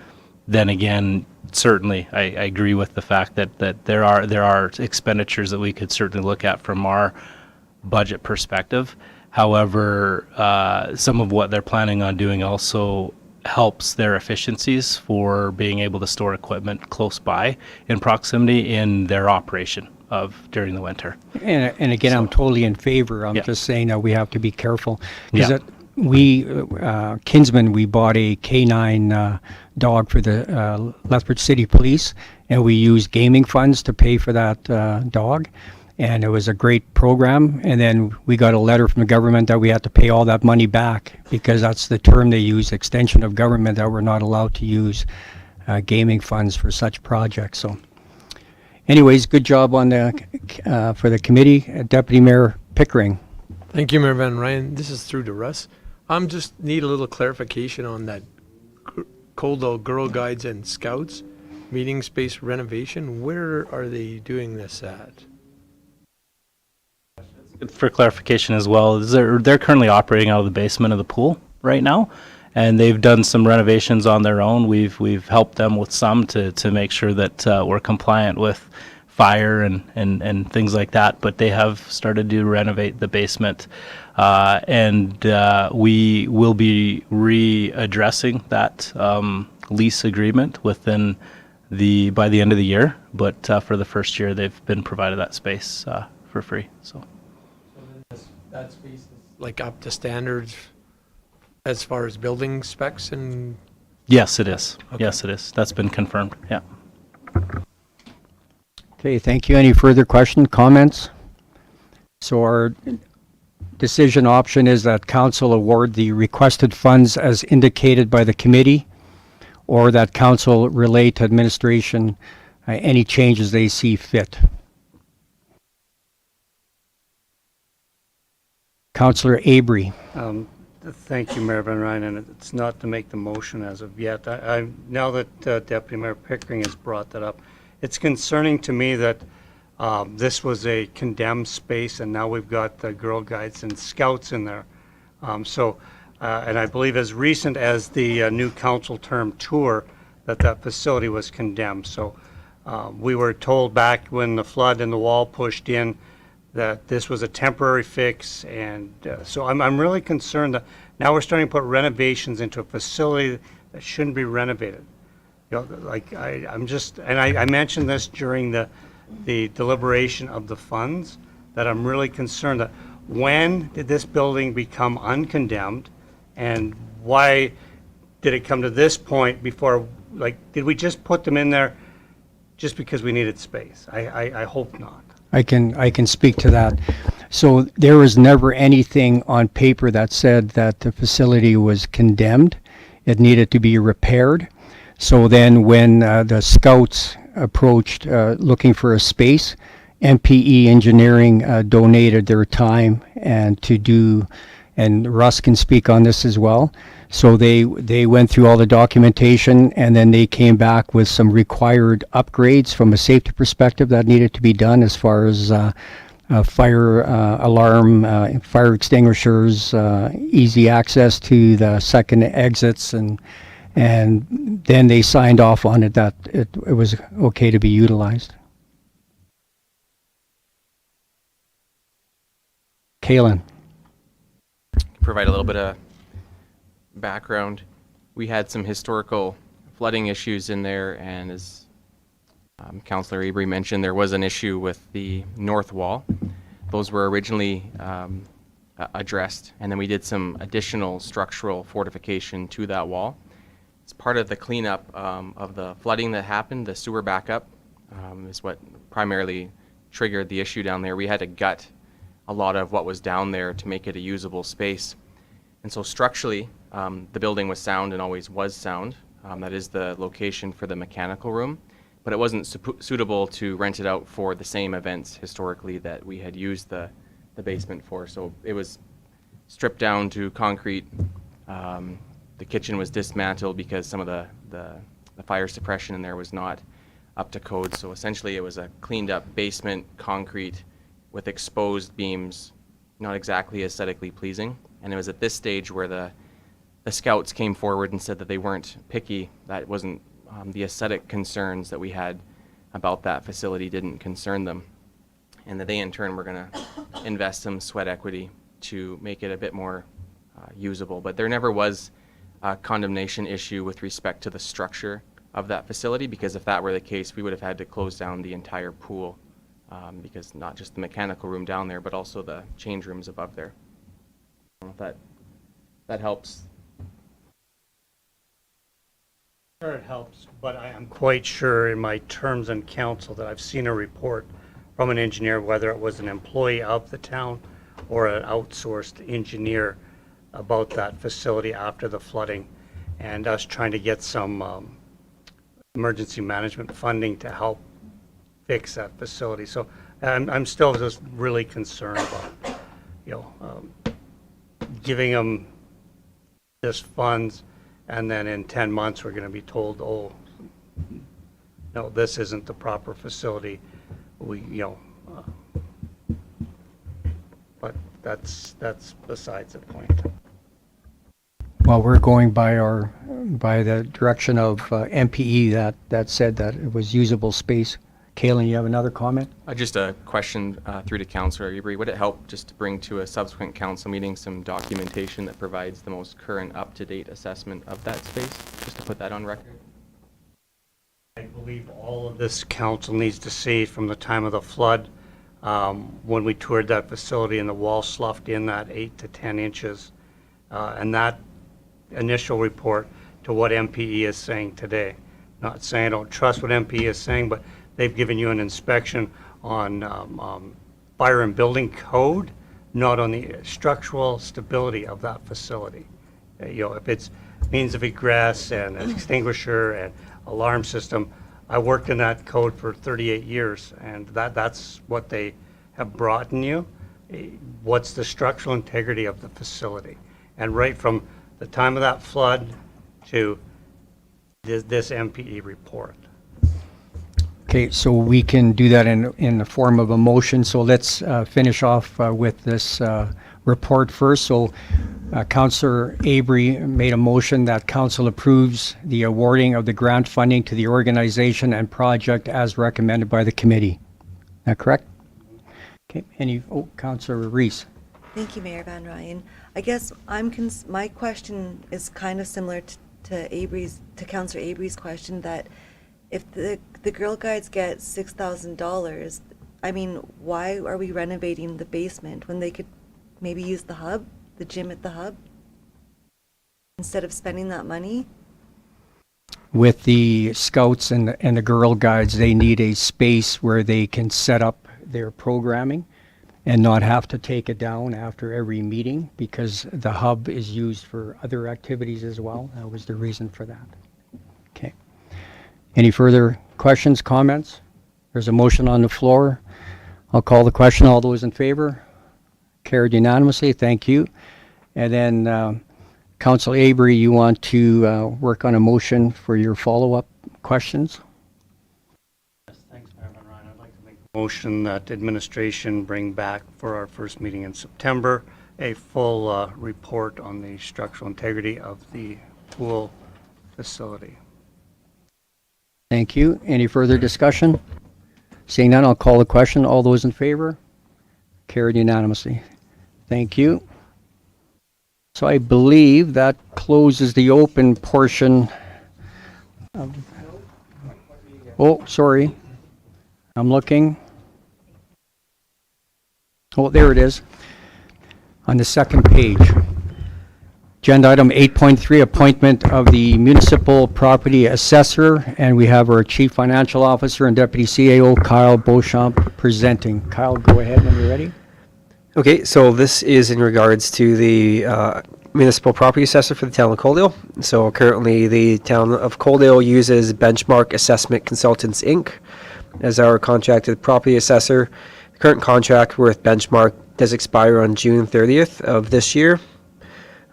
Then again, certainly I agree with the fact that there are expenditures that we could certainly look at from our budget perspective. However, some of what they're planning on doing also helps their efficiencies for being able to store equipment close by in proximity in their operation of during the winter. And again, I'm totally in favor. I'm Yeah. just saying that we have to be careful. Yeah. Because Kinsman, we bought a K9 dog for the Lethbridge City Police, and we used gaming funds to pay for that dog. And it was a great program. And then we got a letter from the government that we had to pay all that money back, because that's the term they use, extension of government, that we're not allowed to use gaming funds for such projects. So anyways, good job on for the committee. Deputy Mayor Pickering. Thank you, Mayor Van Rijn. This is through to Russ. Just need a little clarification on that Coaldale Girl Guides and Scouts meeting space renovation. Where are they doing this at? For clarification as well, they're currently operating out of the basement of the pool right now, and they've done some renovations on their own. We've helped them with some to make sure that we're compliant with fire and things like that, but they have started to renovate the basement, and we will be readdressing that lease agreement by the end of the year, but for the first year they've been provided that space for free. So. That space is like up to standards as far as building specs and? Yes, it is. Okay. Yes, it is. That's been confirmed. Yeah. Okay, thank you. Any further questions, comments? So our decision option is that council award the requested funds as indicated by the committee, or that council relay to administration any changes they see fit. Councillor Abry. Thank you, Mayor Van Rijn, and it's not to make the motion as of yet. Now that Deputy Mayor Pickering has brought that up, it's concerning to me that this was a condemned space, and now we've got the Girl Guides and Scouts in there. And I believe as recent as the new council term tour that facility was condemned. So we were told back when the flood and the wall pushed in that this was a temporary fix, and so I'm really concerned that now we're starting to put renovations into a facility that shouldn't be renovated. You know, like I'm just, and I mentioned this during the deliberation of the funds, that I'm really concerned that when did this building become uncondemned, and why did it come to this point before, like, did we just put them in there just because we needed space? I hope not. I can speak to that. So there was never anything on paper that said that the facility was condemned. It needed to be repaired. So then when the scouts approached looking for a space, MPE Engineering donated their time and to do, and Russ can speak on this as well. So they went through all the documentation, and then they came back with some required upgrades from a safety perspective that needed to be done, as far as fire alarm, fire extinguishers, easy access to the second exits, and then they signed off on it that it was okay to be utilized. Kalen. Provide a little bit of background. We had some historical flooding issues in there, and as Councillor Avery mentioned, there was an issue with the north wall. Those were originally addressed, and then we did some additional structural fortification to that wall. As part of the cleanup of the flooding that happened, the sewer backup is what primarily triggered the issue down there. We had to gut a lot of what was down there to make it a usable space. And so structurally, the building was sound and always was sound. That is the location for the mechanical room, but it wasn't suitable to rent it out for the same events historically that we had used the basement for. So it was stripped down to concrete. The kitchen was dismantled because some of the fire suppression in there was not up to code. So essentially it was a cleaned up basement, concrete, with exposed beams, not exactly aesthetically pleasing. And it was at this stage where the scouts came forward and said that they weren't picky. That wasn't the aesthetic concerns that we had about that facility didn't concern them. And that they in turn were going to invest some sweat equity to make it a bit more usable. But there never was a condemnation issue with respect to the structure of that facility, because if that were the case, we would have had to close down the entire pool. Because not just the mechanical room down there, but also the change rooms above there. I don't know if that helps. Sure, it helps, but I am quite sure in my terms on council that I've seen a report from an engineer, whether it was an employee of the town or an outsourced engineer, about that facility after the flooding, and us trying to get some emergency management funding to help fix that facility. So I'm still just really concerned about, giving them this funds, and then in 10 months we're going to be told, oh, no, this isn't the proper facility. But that's besides the point. Well, we're going by the direction of MPE that said that it was usable space. Kalen, you have another comment? Just a question through to Councillor Avery. Would it help just to bring to a subsequent council meeting some documentation that provides the most current up-to-date assessment of that space, just to put that on record? I believe all of this council needs to see from the time of the flood, when we toured that facility and the wall sloughed in that 8 to 10 inches, and that initial report to what MPE is saying today. Not saying I don't trust what MPE is saying, but they've given you an inspection on fire and building code, not on the structural stability of that facility. If it's means of egress and an extinguisher and alarm system, I worked in that code for 38 years, and that's what they have brought in you. What's the structural integrity of the facility? And right from the time of that flood to this MPE report. Okay, so we can do that in the form of a motion. So let's finish off with this report first. So Councillor Avery made a motion that council approves the awarding of the grant funding to the organization and project as recommended by the committee. Is that correct? Okay, Councillor Reese. Thank you, Mayor Van Rijn. I guess my question is kind of similar to Councillor Avery's question, that if the Girl Guides get $6,000, I mean, why are we renovating the basement when they could maybe use the hub, the gym at the hub, instead of spending that money? With the Scouts and the Girl Guides, they need a space where they can set up their programming and not have to take it down after every meeting, because the hub is used for other activities as well. That was the reason for that. Okay. Any further questions, comments? There's a motion on the floor. I'll call the question. All those in favor? Carried unanimously. Thank you. And then Council Avery, you want to work on a motion for your follow-up questions? Yes, thanks, Mayor Van Rijn. I'd like to make a motion that administration bring back for our first meeting in September a full report on the structural integrity of the pool facility. Thank you. Any further discussion? Seeing none, I'll call the question. All those in favor? Carried unanimously. Thank you. So I believe that closes the open portion of... Oh, sorry. I'm looking. Oh, there it is. On the second page. Agenda item 8.3, appointment of the municipal property assessor, and we have our chief financial officer and deputy CAO, Kyle Beauchamp, presenting. Kyle, go ahead when you're ready. Okay, so this is in regards to the municipal property assessor for the town of Coaldale. So currently the town of Coaldale uses Benchmark Assessment Consultants, Inc. as our contracted property assessor. The current contract with Benchmark does expire on June 30th of this year.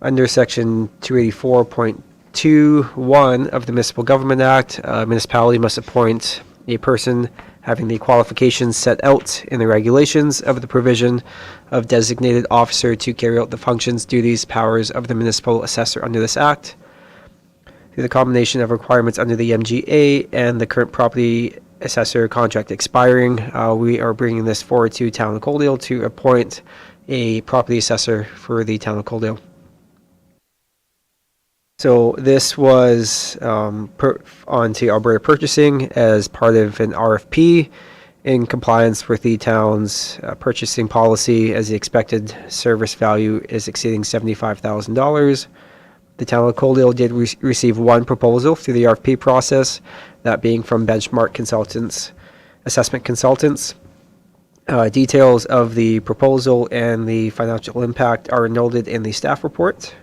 Under Section 284.21 of the Municipal Government Act, a municipality must appoint a person having the qualifications set out in the regulations of the provision of designated officer to carry out the functions, duties, powers of the municipal assessor under this act. Through the combination of requirements under the MGA and the current property assessor contract expiring, we are bringing this forward to Town of Coaldale to appoint a property assessor for the Town of Coaldale. So this was onto Alberta Purchasing as part of an RFP in compliance with the town's purchasing policy, as the expected service value is exceeding $75,000. The town of Coaldale did receive one proposal through the RFP process, that being from Benchmark Assessment Consultants. Details of the proposal and the financial impact are noted in the staff report.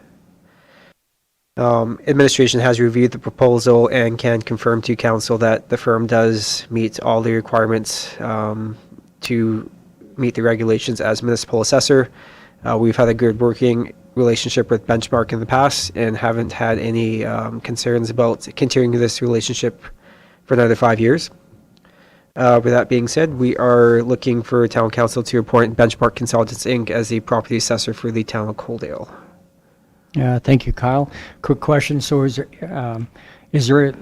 Administration has reviewed the proposal and can confirm to council that the firm does meet all the requirements to meet the regulations as municipal assessor. We've had a good working relationship with Benchmark in the past and haven't had any concerns about continuing this relationship for another 5 years. With that being said, we are looking for town council to appoint Benchmark Consultants, Inc. as the property assessor for the town of Coaldale. Thank you, Kyle. Quick question. So is there,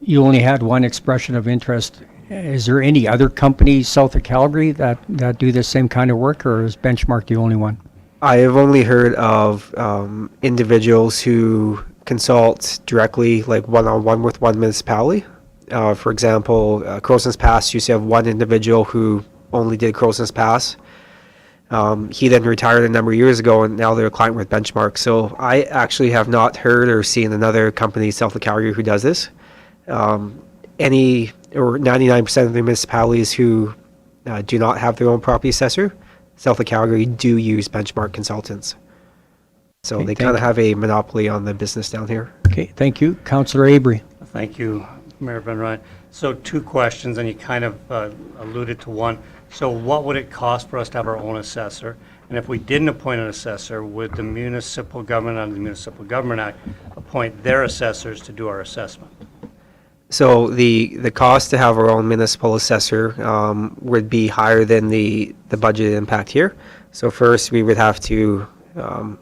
you only had one expression of interest. Is there any other companies south of Calgary that do the same kind of work, or is Benchmark the only one? I have only heard of individuals who consult directly, like one-on-one with one municipality. For example, Crowson's Pass used to have one individual who only did Crowson's Pass. He then retired a number of years ago, and now they're a client with Benchmark. So I actually have not heard or seen another company south of Calgary who does this. 99% of the municipalities who do not have their own property assessor, south of Calgary, do use Benchmark Consultants. So Okay, they kind of have a monopoly on the business down here. Okay, thank you. Councillor Avery. Thank you, Mayor Van Rijn. So two questions, and you kind of alluded to one. So what would it cost for us to have our own assessor? And if we didn't appoint an assessor, would the municipal government under the Municipal Government Act appoint their assessors to do our assessment? So the cost to have our own municipal assessor would be higher than the budgeted impact here. So first, we would have to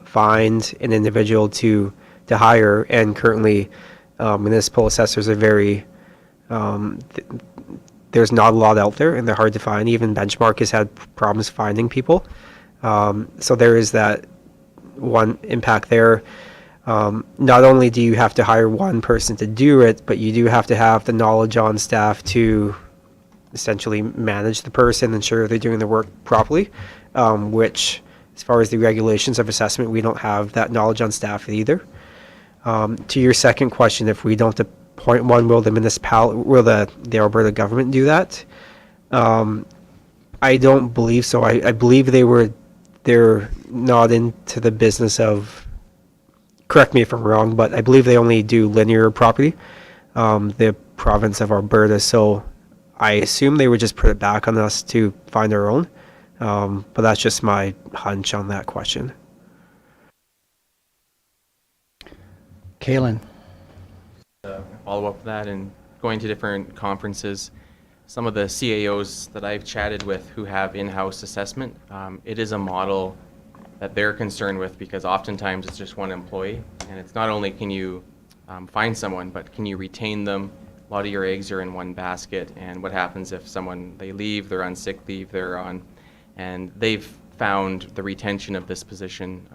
find an individual to hire, and currently municipal assessors are very there's not a lot out there and they're hard to find. Even Benchmark has had problems finding people. So there is that one impact there. Not only do you have to hire one person to do it, but you do have to have the knowledge on staff to essentially manage the person, ensure they're doing the work properly, which, as far as the regulations of assessment, we don't have that knowledge on staff either. To your second question, if we don't appoint one, will the the Alberta government do that? I don't believe so. I believe they're not into the business of, correct me if I'm wrong, but I believe they only do linear property, the province of Alberta. So I assume they would just put it back on us to find our own. But that's just my hunch on that question. Kalen. Follow up with that and going to different conferences. Some of the CAOs that I've chatted with who have in-house assessment, it is a model that they're concerned with because oftentimes it's just one employee, and it's not only can you find someone, but can you retain them? A lot of your eggs are in one basket, and what happens if they leave, they're on sick leave, and they've found the retention of this position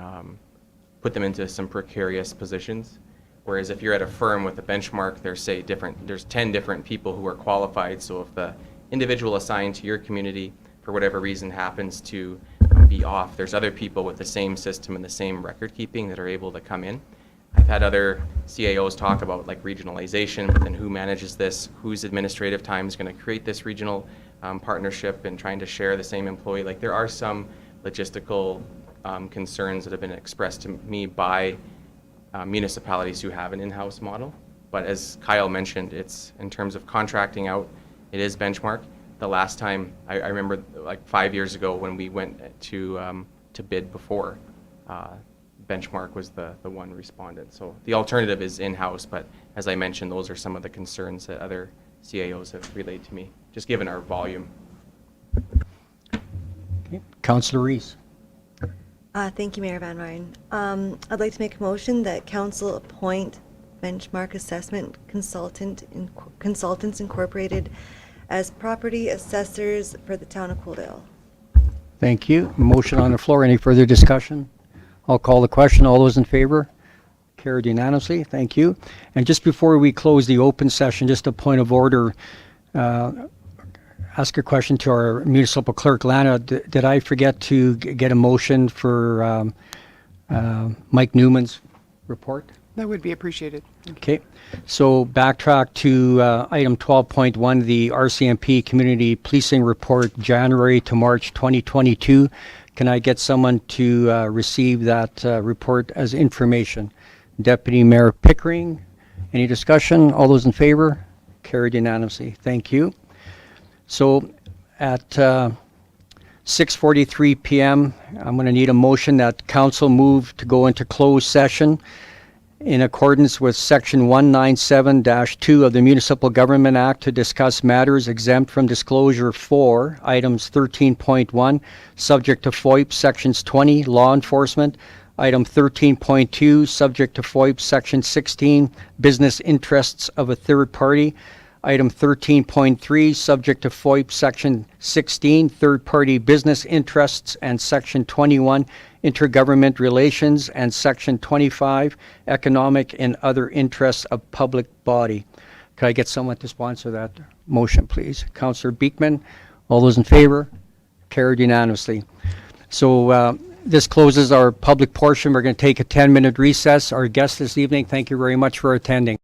put them into some precarious positions. Whereas if you're at a firm with a benchmark, there's 10 different people who are qualified. So if the individual assigned to your community, for whatever reason, happens to be off, there's other people with the same system and the same record keeping that are able to come in. I've had other CAOs talk about like regionalization, but then who manages this, whose administrative time is going to create this regional partnership and trying to share the same employee. Like there are some logistical concerns that have been expressed to me by municipalities who have an in-house model. But as Kyle mentioned, it's in terms of contracting out, it is benchmark. The last time, I remember like 5 years ago when we went to bid before, benchmark was the one respondent. So the alternative is in-house, but as I mentioned, those are some of the concerns that other CAOs have relayed to me, just given our volume. Okay. Councillor Rees. Thank you, Mayor Van Rijn. I'd like to make a motion that council appoint Benchmark Assessment Consultants Incorporated as property assessors for the town of Coaldale. Thank you. Motion on the floor. Any further discussion? I'll call the question. All those in favor? Carried unanimously. Thank you. And just before we close the open session, just a point of order. Ask a question to our municipal clerk, Lana. Did I forget to get a motion for Mike Numan's report? That would be appreciated. Okay. So backtrack to item 12.1, the R.C.M.P. Community Policing Report, January to March 2022. Can I get someone to receive that report as information? Deputy Mayor Pickering, any discussion? All those in favor? Carried unanimously. Thank you. So at 6:43 p.m., I'm going to need a motion that council move to go into closed session in accordance with Section 197-2 of the Municipal Government Act to discuss matters exempt from disclosure for items 13.1, subject to FOIP Sections 20, law enforcement, item 13.2, subject to FOIP Section 16, business interests of a third party, item 13.3, subject to FOIP Section 16, third-party business interests, and Section 21, intergovernment relations, and Section 25, economic and other interests of public body. Can I get someone to sponsor that motion, please? Councillor Beekman, all those in favor? Carried unanimously. So this closes our public portion. We're going to take a 10-minute recess. Our guests this evening, thank you very much for attending.